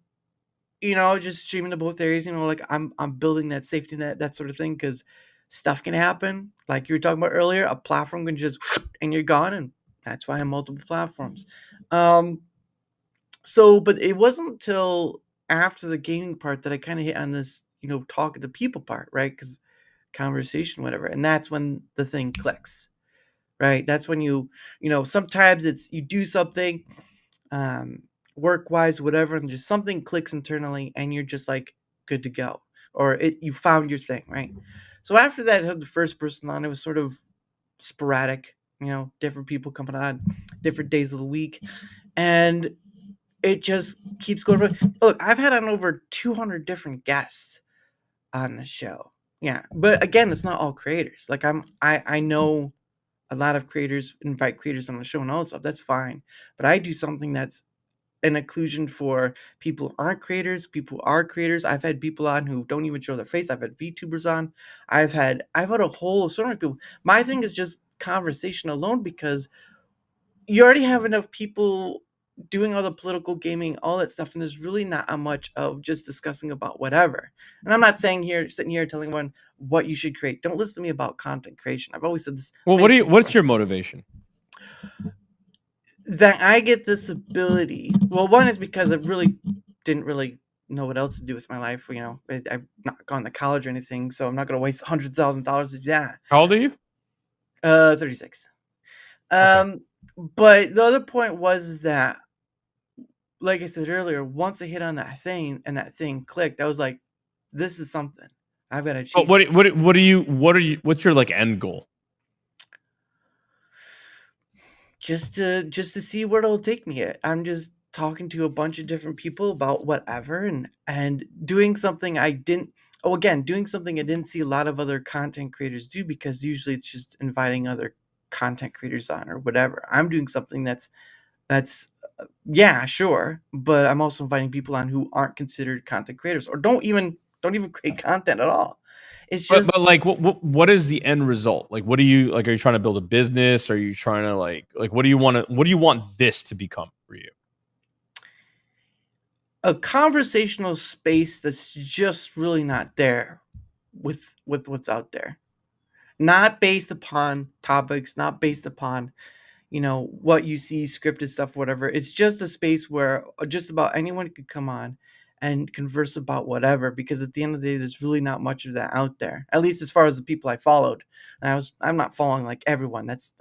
Speaker 1: just streaming to both areas, like I'm building that safety net, that sort of thing, because stuff can happen. Like you were talking about earlier, a platform can just and you're gone, and that's why I have multiple platforms. So, but it wasn't until after the gaming part that I kind of hit on this, talking to people part, right? Because conversation, whatever, and that's when the thing clicks, right? That's when sometimes it's you do something, um, work wise, whatever, and just something clicks internally, and you're just like good to go, or you found your thing, right? So after that, I had the first person on. It was sort of sporadic, different people coming on, different days of the week, and it just keeps going. Look, I've had on over 200 different guests on the show. Yeah, but again, it's not all creators. Like I know a lot of creators invite creators on the show and all that stuff. That's fine, but I do something that's an inclusion for people who aren't creators, people who are creators. I've had people on who don't even show their face. I've had VTubers on. I've had a whole assortment of people. My thing is just conversation alone, because you already have enough people doing all the political gaming, all that stuff, and there's really not a much of just discussing about whatever. And I'm not sitting here telling everyone what you should create. Don't listen to me about content creation. I've always said this
Speaker 2: Well,
Speaker 1: many times
Speaker 2: what's
Speaker 1: before.
Speaker 2: your motivation?
Speaker 1: That I get this ability. Well, one is because I really didn't really know what else to do with my life. I've not gone to college or anything, so I'm not going to waste $100,000 to do that.
Speaker 2: How old are you?
Speaker 1: 36.
Speaker 2: Okay.
Speaker 1: But the other point was is that, like I said earlier, once I hit on that thing and that thing clicked, I was like, this is something. I've got to
Speaker 2: But
Speaker 1: chase it.
Speaker 2: what's your like end goal?
Speaker 1: Just to see where it'll take me. I'm just talking to a bunch of different people about whatever, and doing something I didn't doing something I didn't see a lot of other content creators do, because usually it's just inviting other content creators on or whatever. I'm doing something that's yeah, sure, but I'm also inviting people on who aren't considered content creators, or don't even create content at all. It's just
Speaker 2: But like what is the end result? Like what do you like, are you trying to build a business? Are you trying to like what do you want this to become for you?
Speaker 1: a conversational space that's just really not there with what's out there. Not based upon topics, not based upon, what you see, scripted stuff, whatever. It's just a space where just about anyone could come on and converse about whatever, because at the end of the day, there's really not much of that out there. At least as far as the people I followed. And I'm not following like everyone. That's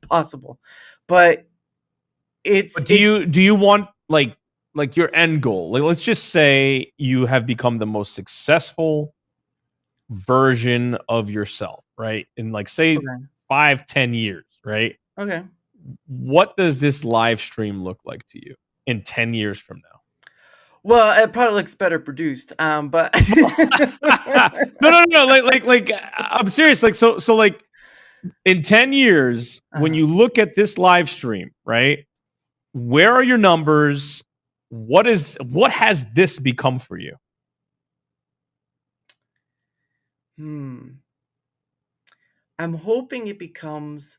Speaker 1: impossible. But
Speaker 2: But
Speaker 1: it
Speaker 2: do you want like your end goal? Like let's just say you have become the most successful version of yourself, right? In like say
Speaker 1: okay.
Speaker 2: 5-10 years, right?
Speaker 1: Okay.
Speaker 2: What does this live stream look like to you in 10 years from now?
Speaker 1: Well, it probably looks better produced. But
Speaker 2: No. Like, I'm serious. Like, so, like, in 10 years, when
Speaker 1: uh,
Speaker 2: you look at this live stream, right? Where are your numbers? What has this become for you?
Speaker 1: hmm. I'm hoping it becomes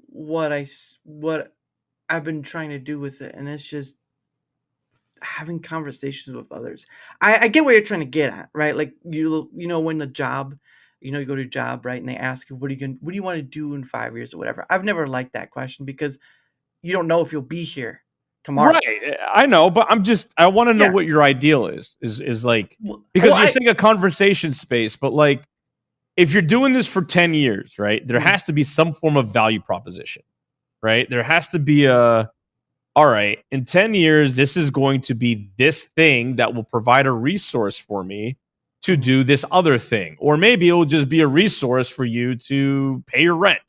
Speaker 1: what I've been trying to do with it, and it's just having conversations with others. I get where you're trying to get at, right? Like when the job, you go to a job, right, and they ask you, what do you want to do in 5 years or whatever. I've never liked that question, because you don't know if you'll be here tomorrow.
Speaker 2: Right. I know, but I want to know
Speaker 1: Yeah.
Speaker 2: what your ideal is. Is like
Speaker 1: Well,
Speaker 2: because you're saying a conversation space, but like if you're doing this for 10 years, right? There
Speaker 1: mm,
Speaker 2: has to be some form of value proposition, right? There has to be a all right, in 10 years, this is going to be this thing that will provide a resource for me to
Speaker 1: mhm.
Speaker 2: do this other thing. Or maybe it will just be a resource for you to pay your rent,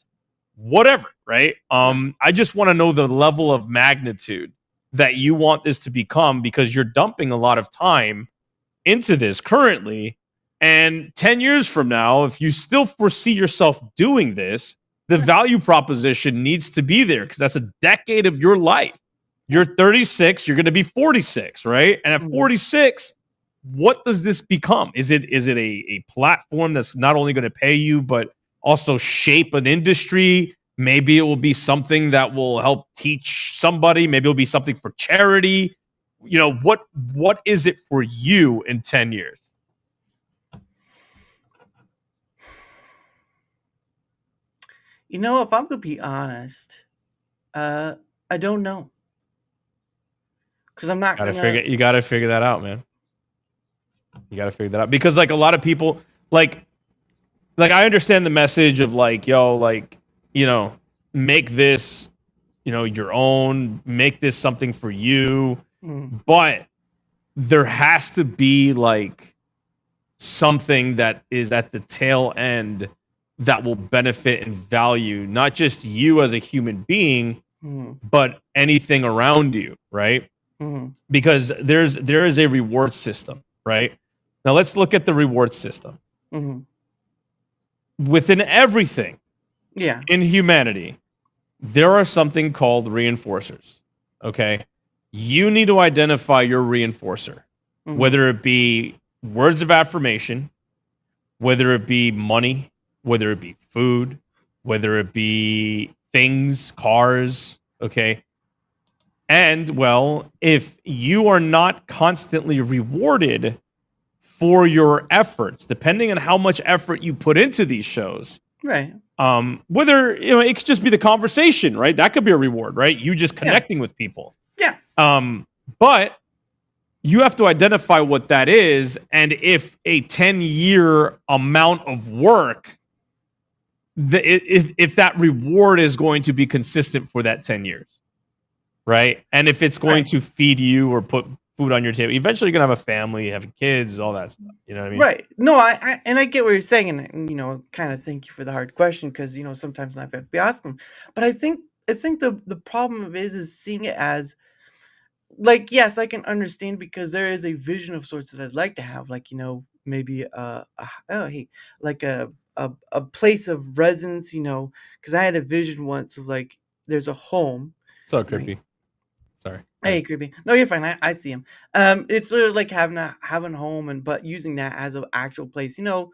Speaker 2: whatever, right?
Speaker 1: Yeah.
Speaker 2: I just want to know the level of magnitude that you want this to become because you're dumping a lot of time into this currently. And 10 years from now, if you still foresee yourself doing this, the
Speaker 1: Yeah.
Speaker 2: value proposition needs to be there because that's a decade of your life.
Speaker 1: Yeah.
Speaker 2: You're 36, you're going to be 46, right? And at
Speaker 1: Mhm.
Speaker 2: 46, what does this become? Is it a platform that's not only going to pay you but also shape an industry? Maybe it will be something that will help teach somebody, maybe it'll be something for charity. What is it for you in 10 years?
Speaker 1: If I'm gonna be honest, uh, I don't know. because I'm not
Speaker 2: You gotta figure that out, man. You gotta figure that out, because like a lot of people like I understand the message of like, yo, like, you know, make this, you know, your own, make this something for you, but there has to be like something that is at the tail end that will benefit and value not just you as a human being, but anything around you, right? Because there is a reward system, right? Now let's look at the reward system. Within everything, in humanity, there are something called reinforcers. Okay, you need to identify your reinforcer, whether it be words of affirmation, whether it be money, whether it be food, whether it be things, cars, okay? And, well, if you are not constantly rewarded for your efforts, depending on how much effort you put into these shows,
Speaker 1: right?
Speaker 2: Whether, you know, it could just be the conversation, right? That could be a reward, right? You just connecting with people.
Speaker 1: Yeah.
Speaker 2: But you have to identify what that is, and if a 10-year amount of work, if that reward is going to be consistent for that 10 years, right? And if it's going to feed you or put food on your table, eventually you're gonna have a family, have kids, all that stuff. You know what I mean?
Speaker 1: Right. No, I get what you're saying, and you know, kind of thank you for the hard question, because you know sometimes I have to be asking, but I think the problem is seeing it as like, yes, I can understand, because there is a vision of sorts that I'd like to have, like, you know, maybe like a place of residence, you know, because I had a vision once of like there's a home.
Speaker 2: So creepy. Right? Sorry.
Speaker 1: Hey, creepy. No, you're fine. I see him. It's sort of like having a home, and but using that as an actual place, you know,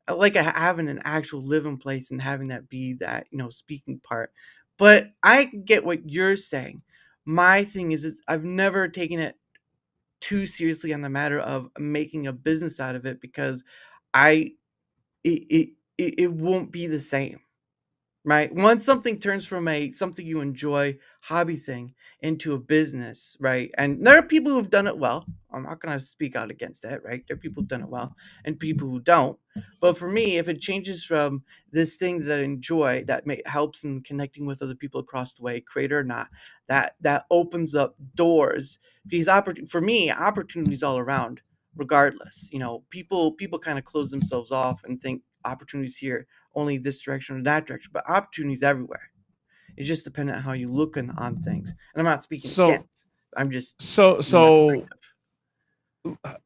Speaker 1: like having an actual living place and having that be that, you know, speaking part. But I get what you're saying. My thing is I've never taken it too seriously on the matter of making a business out of it, because I it won't be the same. Right? Once something turns from something you enjoy hobby thing into a business, right? And there are people who've done it well. I'm not gonna speak out against that, right? There are people who've done it well and people who don't. But for me, if it changes from this thing that I enjoy that helps in connecting with other people across the way, creator or not, that opens up doors, because for me, opportunities all around, regardless. You know, people kind of close themselves off and think opportunities here only this direction or that direction, but opportunities everywhere. It's just dependent on how you look on things. And I'm not speaking against. I'm just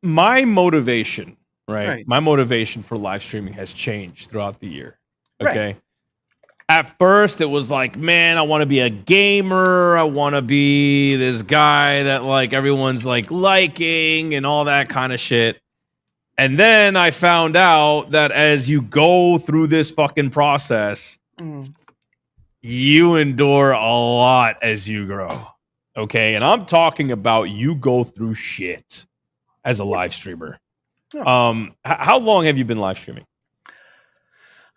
Speaker 2: my motivation, right? My motivation for live streaming has changed throughout the year. Okay. Right. At first, it was like, man, I want to be a gamer. I want to be this guy that like everyone's like liking and all that kind of shit. And then I found out that as you go through this fucking process, you endure a lot as you grow. Okay. And I'm talking about you go through shit as a live streamer. How long have you been live streaming?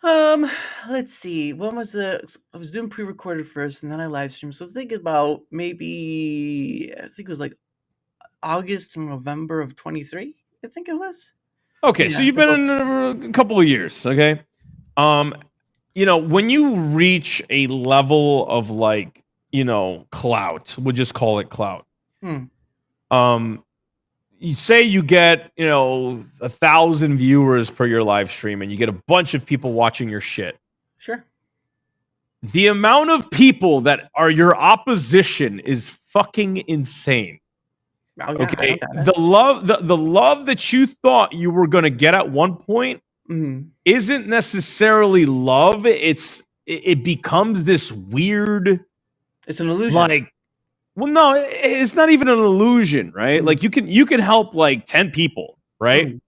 Speaker 1: Let's see. When was I was doing pre-recorded first, and then I live streamed. So I think about maybe, I think it was like August and November of 23. I think it was.
Speaker 2: Okay, yeah, so you've been in a couple of years, okay? You know, when you reach a level of like, you know, clout, we'll just call it clout. You say you get, you know, 1,000 viewers per your live stream, and you get a bunch of people watching your shit.
Speaker 1: Sure.
Speaker 2: The amount of people that are your opposition is fucking insane.
Speaker 1: Oh, yeah,
Speaker 2: okay, the love that you thought you were going to get at one point isn't necessarily love. It becomes this weird.
Speaker 1: It's an illusion.
Speaker 2: Like, well, no, it's not even an illusion, right? Like you can help like 10 people, right?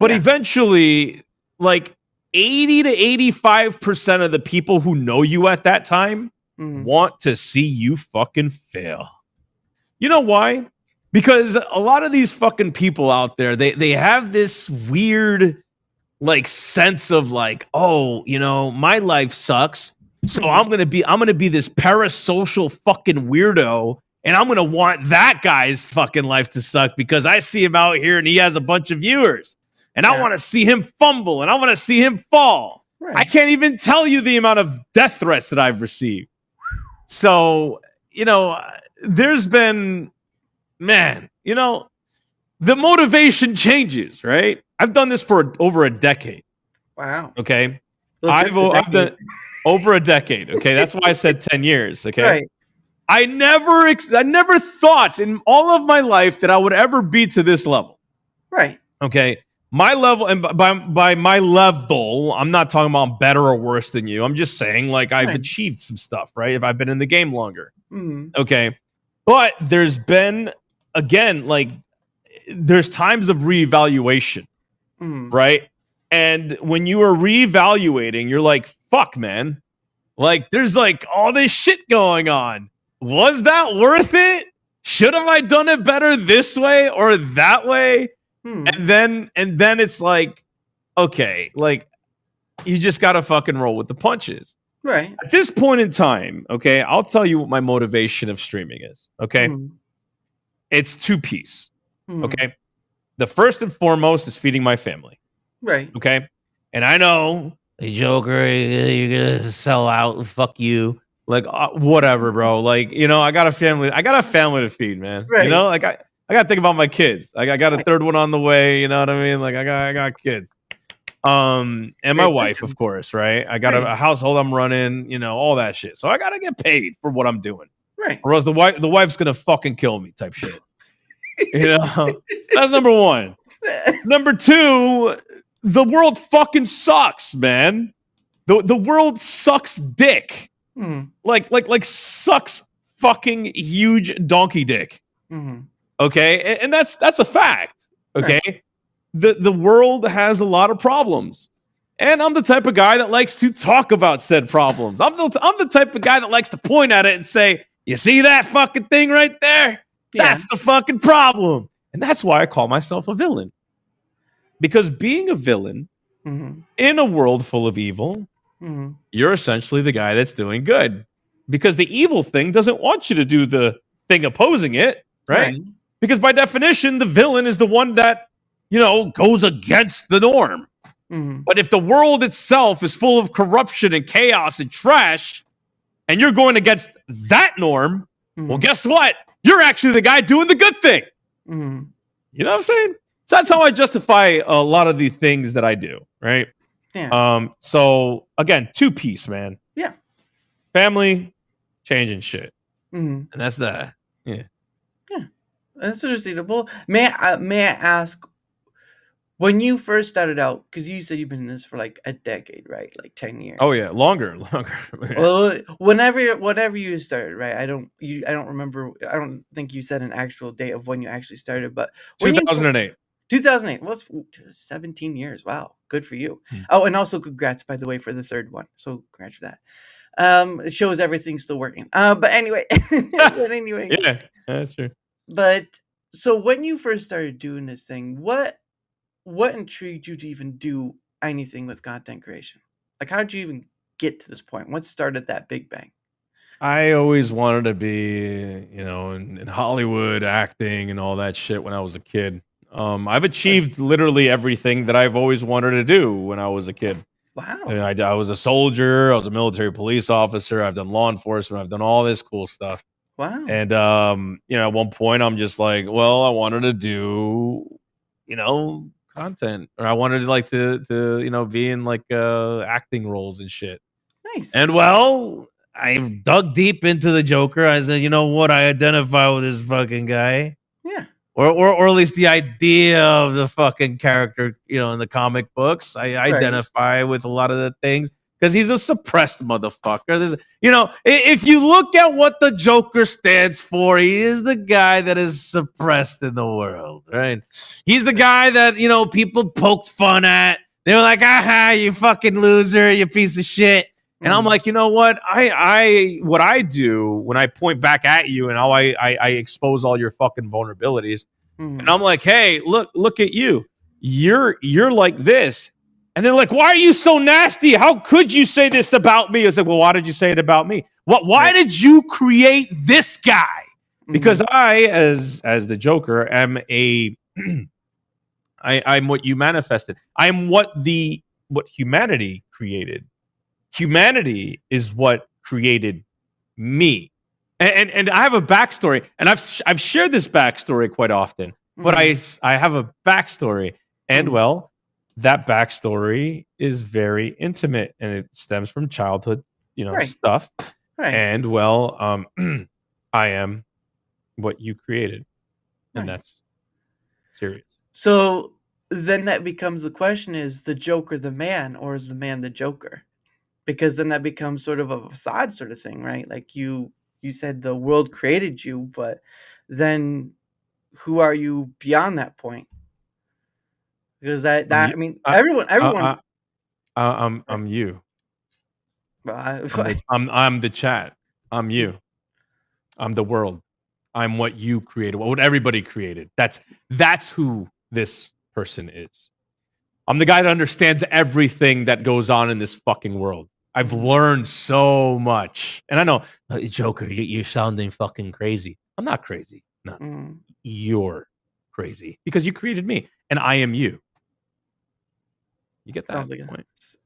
Speaker 2: But eventually, like 80 to 85% of the people who know you at that time want to see you fucking fail. You know why? Because a lot of these fucking people out there, they have this weird like sense of like, oh, you know, my life sucks, so I'm gonna be this parasocial fucking weirdo And I'm going to want that guy's fucking life to suck because I see him out here and he has a bunch of viewers. And I want to see him fumble and I want to see him fall. Right. I can't even tell you the amount of death threats that I've received. So, there's been, man, the motivation changes, right? I've done this for over a decade.
Speaker 1: Wow.
Speaker 2: Okay. I've done over a decade. Okay. That's why I said 10 years. Okay.
Speaker 1: Right.
Speaker 2: I never thought in all of my life that I would ever be to this level.
Speaker 1: Right.
Speaker 2: Okay. My level, and by my level, I'm not talking about better or worse than you. I'm just saying, like, I've achieved some stuff, right? If I've been in the game longer. Mm-hmm. Okay. But there's been, again, like, there's times of reevaluation, right? And when you are reevaluating, you're like, fuck, man. Like, there's like all this shit going on. Was that worth it? Should have I done it better this way or that way? And then it's like, okay, like, you just got to fucking roll with the punches.
Speaker 1: Right.
Speaker 2: At this point in time, okay, I'll tell you what my motivation of streaming is, okay? It's two-piece, okay? The first and foremost is feeding my family.
Speaker 1: Right.
Speaker 2: Okay? And I know, hey, Joker, you're going to sell out. Fuck you. Like, whatever, bro. Like, I got a family to feed, man.
Speaker 1: Right.
Speaker 2: Like, I got to think about my kids. Like, I got a third one on the way. You know what I mean? Like, I got kids. And my wife, of course, right? I got a household I'm running, all that shit. So I got to get paid for what I'm doing.
Speaker 1: Right.
Speaker 2: Or else the wife's going to fucking kill me type shit. That's number one. Number two, the world fucking sucks, man. The world sucks dick. Like sucks fucking huge donkey dick. Okay? And that's a fact. Okay? Right. The world has a lot of problems. And I'm the type of guy that likes to talk about said problems. I'm the type of guy that likes to point at it and say, you see that fucking thing right there? Yeah. That's the fucking problem. And that's why I call myself a villain. Because being a villain in a world full of evil, you're essentially the guy that's doing good. Because the evil thing doesn't want you to do the thing opposing it, right? Because by definition, the villain is the one that, goes against the norm. But if the world itself is full of corruption and chaos and trash, and you're going against that norm, well, guess what? You're actually the guy doing the good thing. You know what I'm saying? So that's how I justify a lot of the things that I do, right? Yeah. So again, two-piece, man.
Speaker 1: Yeah.
Speaker 2: Family, changing shit. And that's that. Yeah.
Speaker 1: Yeah. That's understandable. May I ask, when you first started out, because you said you've been in this for like a decade, right? Like 10 years.
Speaker 2: Oh yeah, longer.
Speaker 1: Well, whenever you started, right? I don't remember. I don't think you said an actual date of when you actually started, but
Speaker 2: 2008.
Speaker 1: 2008. Well, it's 17 years. Wow, good for you. Oh, and also congrats, by the way, for the third one. So congrats for that. It shows everything's still working. But anyway,
Speaker 2: yeah, that's true.
Speaker 1: But so when you first started doing this thing, what intrigued you to even do anything with content creation? Like, how did you even get to this point? What started that big bang?
Speaker 2: I always wanted to be, in Hollywood, acting and all that shit when I was a kid. I've achieved literally everything that I've always wanted to do when I was a kid.
Speaker 1: Wow.
Speaker 2: And I was a soldier. I was a military police officer. I've done law enforcement. I've done all this cool stuff.
Speaker 1: Wow.
Speaker 2: And, at one point I'm just like, well, I wanted to do, content, or I wanted to be in like acting roles and shit.
Speaker 1: Nice.
Speaker 2: And well, I dug deep into the Joker. I said, you know what? I identify with this fucking guy.
Speaker 1: Yeah.
Speaker 2: Or at least the idea of the fucking character, in the comic books. I identify with a lot of the things because he's a suppressed motherfucker. There's, if you look at what the Joker stands for, he is the guy that is suppressed in the world, right? He's the guy that, people poked fun at. They were like, aha, you fucking loser, you piece of shit. And I'm like, you know what? What I do when I point back at you and how I expose all your fucking vulnerabilities. And I'm like, hey, look at you. You're like this. And they're like, why are you so nasty? How could you say this about me? I was like, well, why did you say it about me? Why did you create this guy? Because I, as the Joker, am I'm what you manifested. I'm what humanity created. Humanity is what created me. And I have a backstory, and I've shared this backstory quite often. But I have a backstory, and well, that backstory is very intimate, and it stems from childhood, stuff.
Speaker 1: Right.
Speaker 2: And well, I am what you created, and that's serious.
Speaker 1: So then that becomes the question: is the Joker the man, or is the man the Joker? Because then that becomes sort of a facade sort of thing, right? Like you said the world created you, but then who are you beyond that point? Because I mean, everyone.
Speaker 2: I'm you. I'm the chat. I'm you. I'm the world. I'm what you created. What everybody created. That's who this person is. I'm the guy that understands everything that goes on in this fucking world. I've learned so much. And I know, Joker, you're sounding fucking crazy. I'm not crazy. No. You're crazy because you created me and I am you. You get that?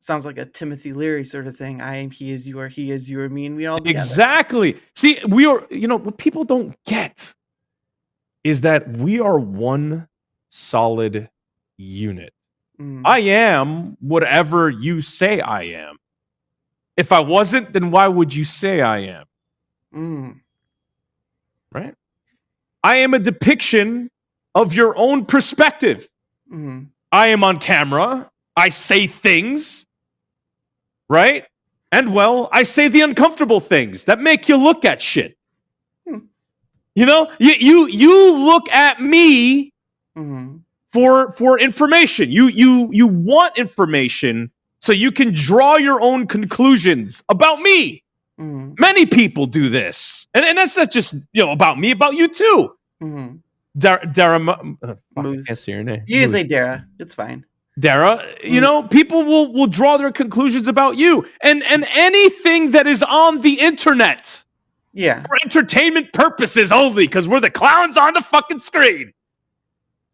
Speaker 1: Sounds like a Timothy Leary sort of thing. I am he is you, or he is you, or me and we all together.
Speaker 2: Exactly. See, we are, what people don't get is that we are one solid unit. I am whatever you say I am. If I wasn't, then why would you say I am? Right? I am a depiction of your own perspective. I am on camera. I say things, right? And well, I say the uncomfortable things that make you look at shit. You look at me for information. You want information so you can draw your own conclusions about me. Many people do this, and that's not just about me, about you too. Daramouthe. I can't say your name.
Speaker 1: You can say Dara. It's fine.
Speaker 2: Dara, people will draw their conclusions about you, and anything that is on the internet, for entertainment purposes only, because we're the clowns on the fucking screen,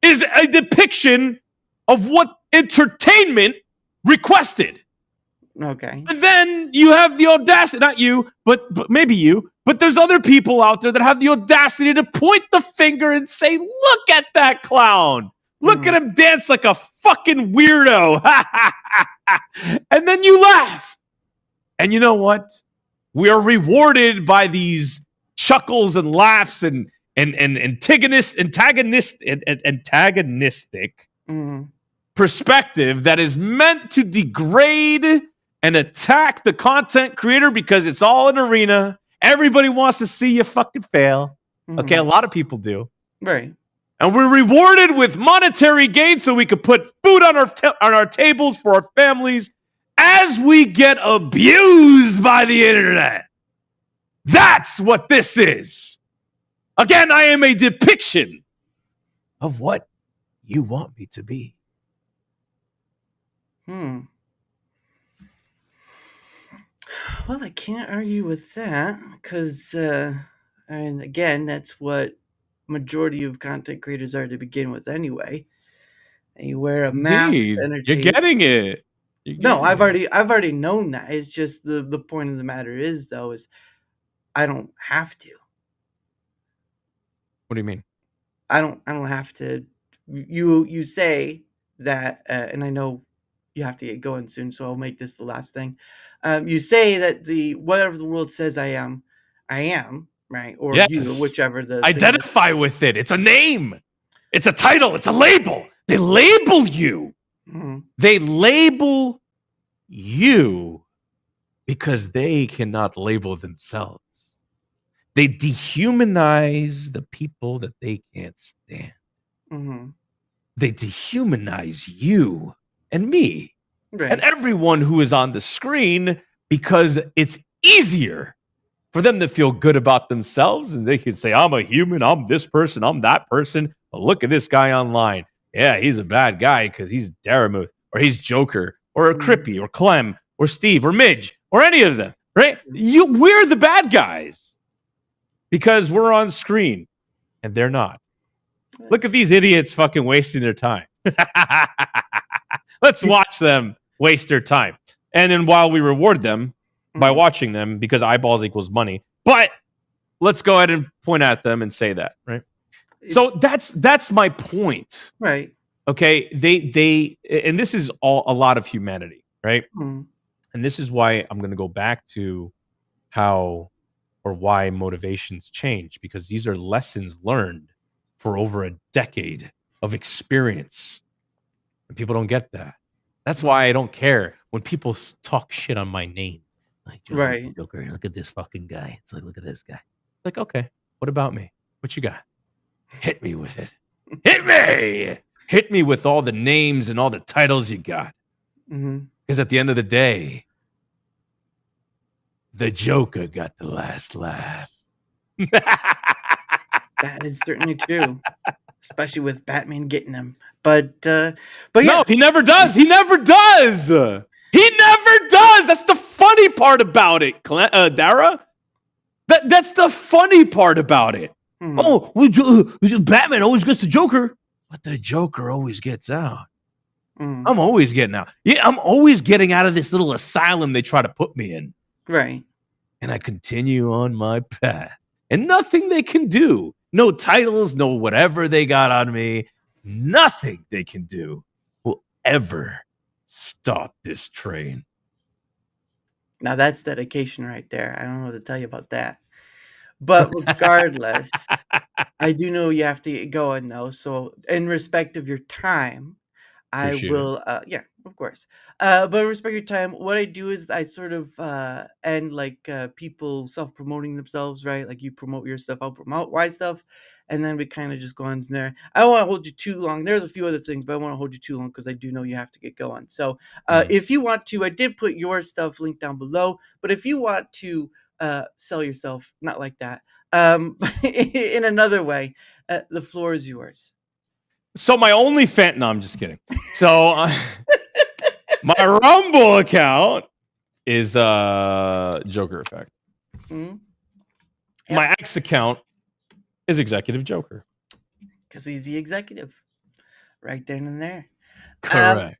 Speaker 2: is a depiction of what entertainment requested.
Speaker 1: Okay.
Speaker 2: And then you have the audacity, not you, but maybe you, but there's other people out there that have the audacity to point the finger and say, look at that clown. Look at him dance like a fucking weirdo. And then you laugh. And you know what? We are rewarded by these chuckles and laughs and antagonistic perspective that is meant to degrade and attack the content creator because it's all an arena. Everybody wants to see you fucking fail. Okay, a lot of people do.
Speaker 1: Right.
Speaker 2: And we're rewarded with monetary gain so we could put food on our tables for our families as we get abused by the internet. That's what this is. Again, I am a depiction of what you want me to be.
Speaker 1: Well, I can't argue with that because, and again, that's what majority of content creators are to begin with anyway. And you wear a mask.
Speaker 2: You're getting it.
Speaker 1: I've already known that. It's just the point of the matter is, though, is I don't have to.
Speaker 2: What do you mean?
Speaker 1: I don't have to. You say that, and I know you have to get going soon, so I'll make this the last thing. You say that whatever the world says I am, right? Or you, whichever the
Speaker 2: identify with it. It's a name. It's a title. It's a label. They label you. They label you because they cannot label themselves. They dehumanize the people that they can't stand. They dehumanize you and me and everyone who is on the screen because it's easier for them to feel good about themselves. And they can say, I'm a human. I'm this person. I'm that person. But look at this guy online. Yeah, he's a bad guy because he's Daramouthe or he's Joker or Crippy or Clem or Steve or Midge or any of them, right? We're the bad guys. because we're on screen and they're not. Look at these idiots fucking wasting their time. Let's watch them waste their time. And then while we reward them by watching them, because eyeballs equals money, but let's go ahead and point at them and say that, right? So that's my point.
Speaker 1: Right.
Speaker 2: Okay. They and this is all a lot of humanity, right? And this is why I'm going to go back to how or why motivations change, because these are lessons learned for over a decade of experience. And people don't get that. That's why I don't care when people talk shit on my name. Like,
Speaker 1: right.
Speaker 2: Joker, look at this fucking guy. It's like, look at this guy. It's like, okay, what about me? What you got? Hit me with it. Hit me. Hit me with all the names and all the titles you got. Because at the end of the day, the Joker got the last laugh.
Speaker 1: That is certainly true, especially with Batman getting him. But yeah.
Speaker 2: No, he never does. He never does. He never does. That's the funny part about it, Dara. That's the funny part about it. Oh, Batman always gets the Joker, but the Joker always gets out. I'm always getting out. Yeah, I'm always getting out of this little asylum they try to put me in.
Speaker 1: Right.
Speaker 2: And I continue on my path. And nothing they can do, no titles, no whatever they got on me, nothing they can do will ever stop this train.
Speaker 1: Now that's dedication right there. I don't know what to tell you about that. But regardless, I do know you have to get going though. So in respect of your time, I will yeah, of course. But in respect of your time, what I do is I sort of end like people self-promoting themselves, right? Like you promote your stuff, I'll promote my stuff, and then we kind of just go on from there. I don't want to hold you too long. There's a few other things, but I want to hold you too long because I do know you have to get going. So if you want to, I did put your stuff linked down below, but if you want to sell yourself, not like that, in another way, the floor is yours.
Speaker 2: So my only fan, no, I'm just kidding. So my Rumble account is Joker Effect. Yep. My X account is Executive Joker.
Speaker 1: Because he's the executive. Right then and there.
Speaker 2: Correct.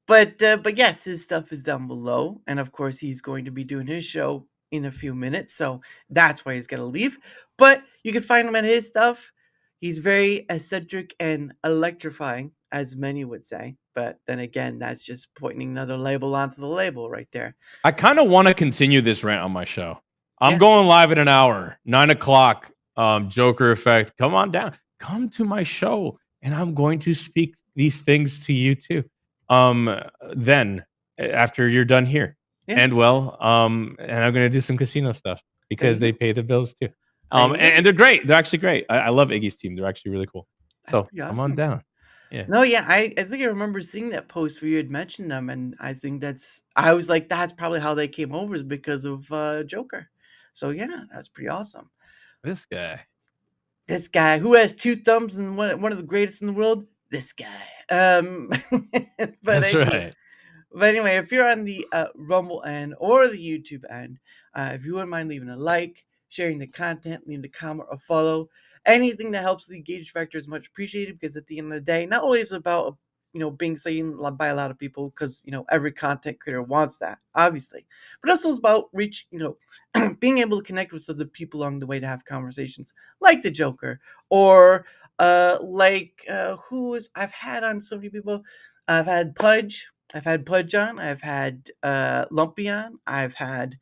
Speaker 1: But yes, his stuff is down below. And of course, he's going to be doing his show in a few minutes. So that's why he's going to leave. But you can find him at his stuff. He's very eccentric and electrifying, as many would say. But then again, that's just pointing another label onto the label right there.
Speaker 2: I kind of want to continue this rant on my show. I'm going live in an hour, 9 o'clock. Joker Effect. Come on down. Come to my show, and I'm going to speak these things to you too. Then after you're done here, and and I'm going to do some casino stuff because they pay the bills too. And they're great. They're actually great. I love Iggy's team. They're actually really cool. So come on down. Yeah.
Speaker 1: No, yeah, I think I remember seeing that post where you had mentioned them, and I think I was like, that's probably how they came over, is because of Joker. So yeah, that's pretty awesome.
Speaker 2: This
Speaker 1: guy who has 2 thumbs and one of the greatest in the world. This guy. But
Speaker 2: that's right.
Speaker 1: But anyway, if you're on the Rumble end or the YouTube end, if you wouldn't mind leaving a like, sharing the content, leaving a comment or follow, anything that helps the engagement factor is much appreciated, because at the end of the day, not only is it about being seen by a lot of people, because every content creator wants that, obviously, but also it's about being able to connect with other people along the way to have conversations like the Joker, or I've had on so many people. I've had Pudge on, I've had Lumpy on, I've had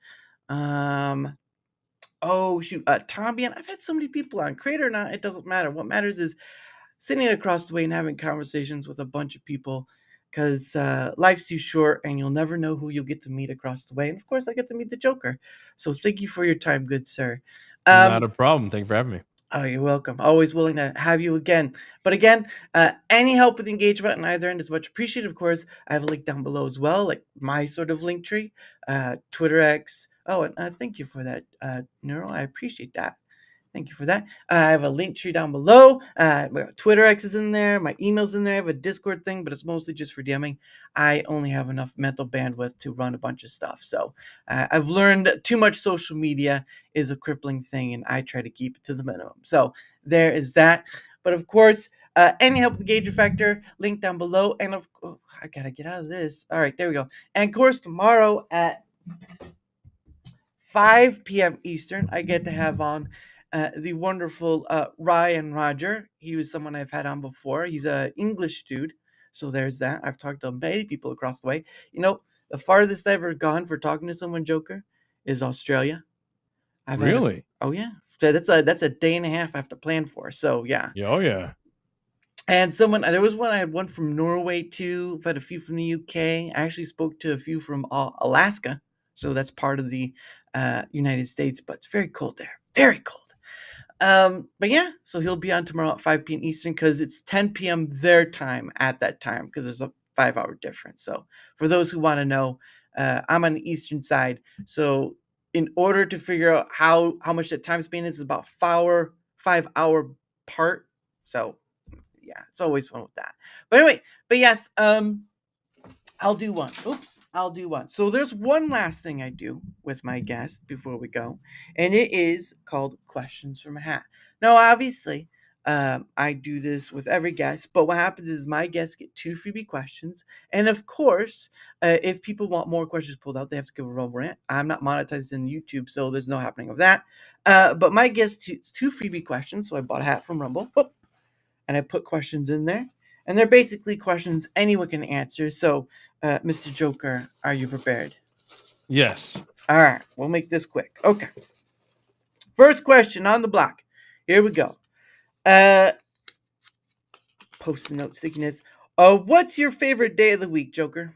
Speaker 1: Tommy on. I've had so many people on. Creator or not, it doesn't matter. What matters is sitting across the way and having conversations with a bunch of people, because life's too short and you'll never know who you'll get to meet across the way. And of course, I get to meet the Joker. So thank you for your time, good sir.
Speaker 2: Not a problem. Thank you for having me.
Speaker 1: Oh, you're welcome. Always willing to have you again. But again, any help with engagement on either end is much appreciated. Of course, I have a link down below as well, like my sort of link tree, Twitter X. Oh, and thank you for that, Neuro. I appreciate that. Thank you for that. I have a link tree down below. My Twitter X is in there. My email's in there. I have a Discord thing, but it's mostly just for DMing. I only have enough mental bandwidth to run a bunch of stuff. So I've learned too much social media is a crippling thing, and I try to keep it to the minimum. So there is that. But of course, any help with the Gauger Factor, link down below. And I got to get out of this. All right, there we go. And of course, tomorrow at 5 p.m. Eastern, I get to have on the wonderful Ryan Roger. He was someone I've had on before. He's an English dude. So there's that. I've talked to many people across the way. The farthest I've ever gone for talking to someone, Joker, is Australia.
Speaker 2: Really?
Speaker 1: Oh, yeah. That's a day and a half I have to plan for. So, yeah.
Speaker 2: Oh, yeah.
Speaker 1: And I had one from Norway too. I've had a few from the UK. I actually spoke to a few from Alaska. So that's part of the United States, but it's very cold there. Very cold. But yeah, so he'll be on tomorrow at 5 p.m. Eastern because it's 10 p.m. their time at that time because there's a 5-hour difference. So for those who want to know, I'm on the Eastern side. So in order to figure out how much that time span is about 5-hour part. So yeah, it's always fun with that. But anyway, yes, I'll do one. I'll do one. So there's one last thing I do with my guest before we go, and it is called Questions from a Hat. Now, obviously, I do this with every guest, but what happens is my guests get 2 freebie questions, and of course, if people want more questions pulled out, they have to give a Rumble rant. I'm not monetized in YouTube, so there's no happening of that. But my guest two freebie questions, so I bought a hat from Rumble. And I put questions in there. And they're basically questions anyone can answer. So, Mr. Joker, are you prepared?
Speaker 2: Yes.
Speaker 1: All right, we'll make this quick. Okay. First question on the block. Here we go. Post-it note stickiness. What's your favorite day of the week, Joker?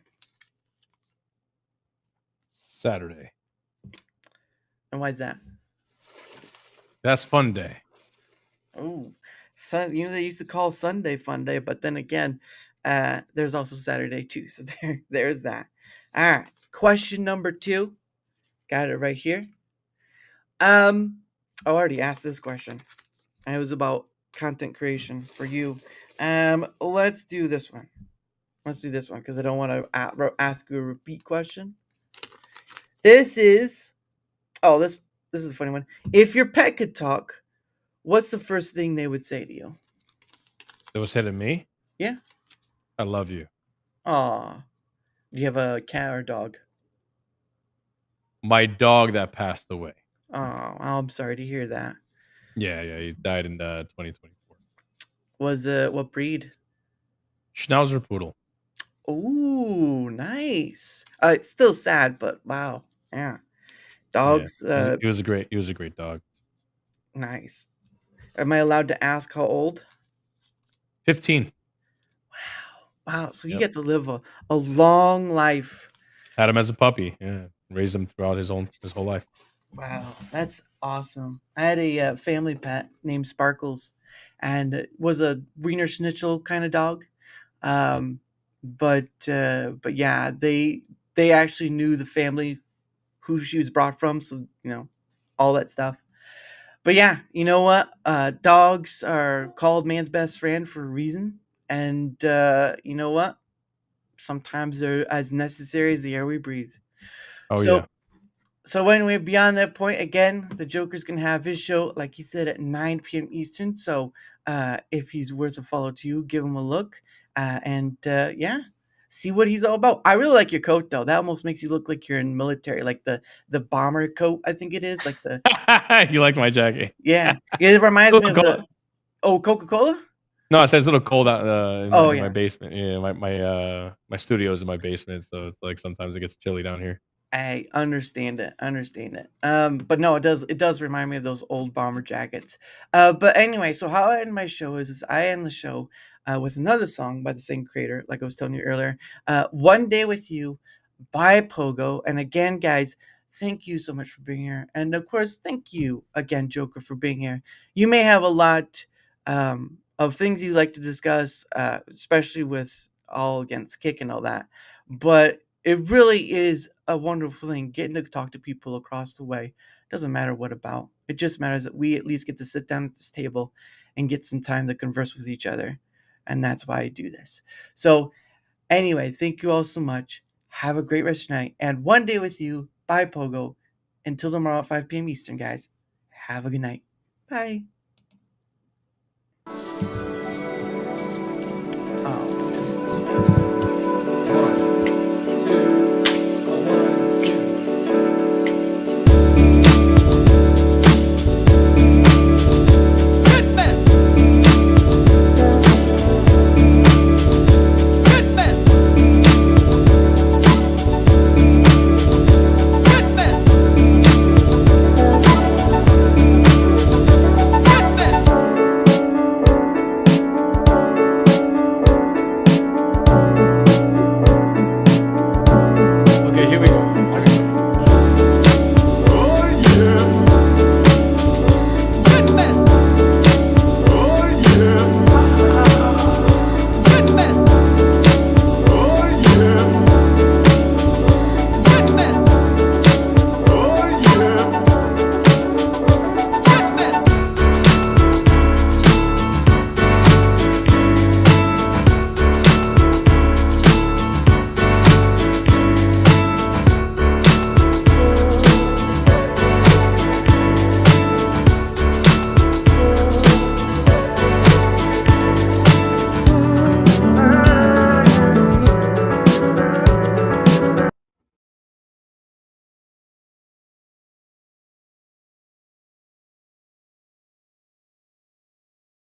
Speaker 2: Saturday.
Speaker 1: And why is that?
Speaker 2: That's fun day.
Speaker 1: Oh, they used to call Sunday fun day, but then again, there's also Saturday too. So there's that. All right. Question number 2. Got it right here. I already asked this question. And it was about content creation for you. Let's do this one. Because I don't want to ask you a repeat question. This is this is a funny one. If your pet could talk, what's the first thing they would say to you?
Speaker 2: They would say to me?
Speaker 1: Yeah.
Speaker 2: I love you.
Speaker 1: Aw. Do you have a cat or dog?
Speaker 2: My dog that passed away.
Speaker 1: Oh, I'm sorry to hear that.
Speaker 2: Yeah, he died in 2024.
Speaker 1: Was what breed?
Speaker 2: Schnauzer Poodle.
Speaker 1: Ooh, nice. It's still sad, but wow. Yeah. Dogs.
Speaker 2: Yeah. He was a great dog.
Speaker 1: Nice. Am I allowed to ask how old?
Speaker 2: 15.
Speaker 1: Wow. So you get to live a long life.
Speaker 2: Had him as a puppy. Yeah. Raised him throughout his whole life.
Speaker 1: Wow, that's awesome. I had a family pet named Sparkles, and it was a Wiener Schnitzel kind of dog. But yeah, they actually knew the family who she was brought from, so all that stuff. But yeah, you know what? Dogs are called man's best friend for a reason, and you know what? Sometimes they're as necessary as the air we breathe.
Speaker 2: Oh yeah.
Speaker 1: So anyway, beyond that point, again, the Joker's going to have his show, like he said, at 9 p.m. Eastern. So if he's worth a follow to you, give him a look. And see what he's all about. I really like your coat, though. That almost makes you look like you're in military, like the bomber coat, I think it is. Like the
Speaker 2: You like my jacket?
Speaker 1: Yeah. It reminds me of the... Oh, Coca-Cola?
Speaker 2: No, it says a little cold out in my basement. Yeah, my studio is in my basement, so it's like sometimes it gets chilly down here.
Speaker 1: I understand it. But no, it does remind me of those old bomber jackets. But anyway, so how I end my show is I end the show with another song by the same creator, like I was telling you earlier. One Day With You by Pogo. And again, guys, thank you so much for being here. And of course, thank you again, Joker, for being here. You may have a lot of things you like to discuss, especially with All Against Kick and all that. But it really is a wonderful thing getting to talk to people across the way. Doesn't matter what about. It just matters that we at least get to sit down at this table and get some time to converse with each other. And that's why I do this. So anyway, thank you all so much. Have a great rest of your night. And one day with you. Bye, Pogo. Until tomorrow at 5 p.m. Eastern, guys. Have a good night. Bye.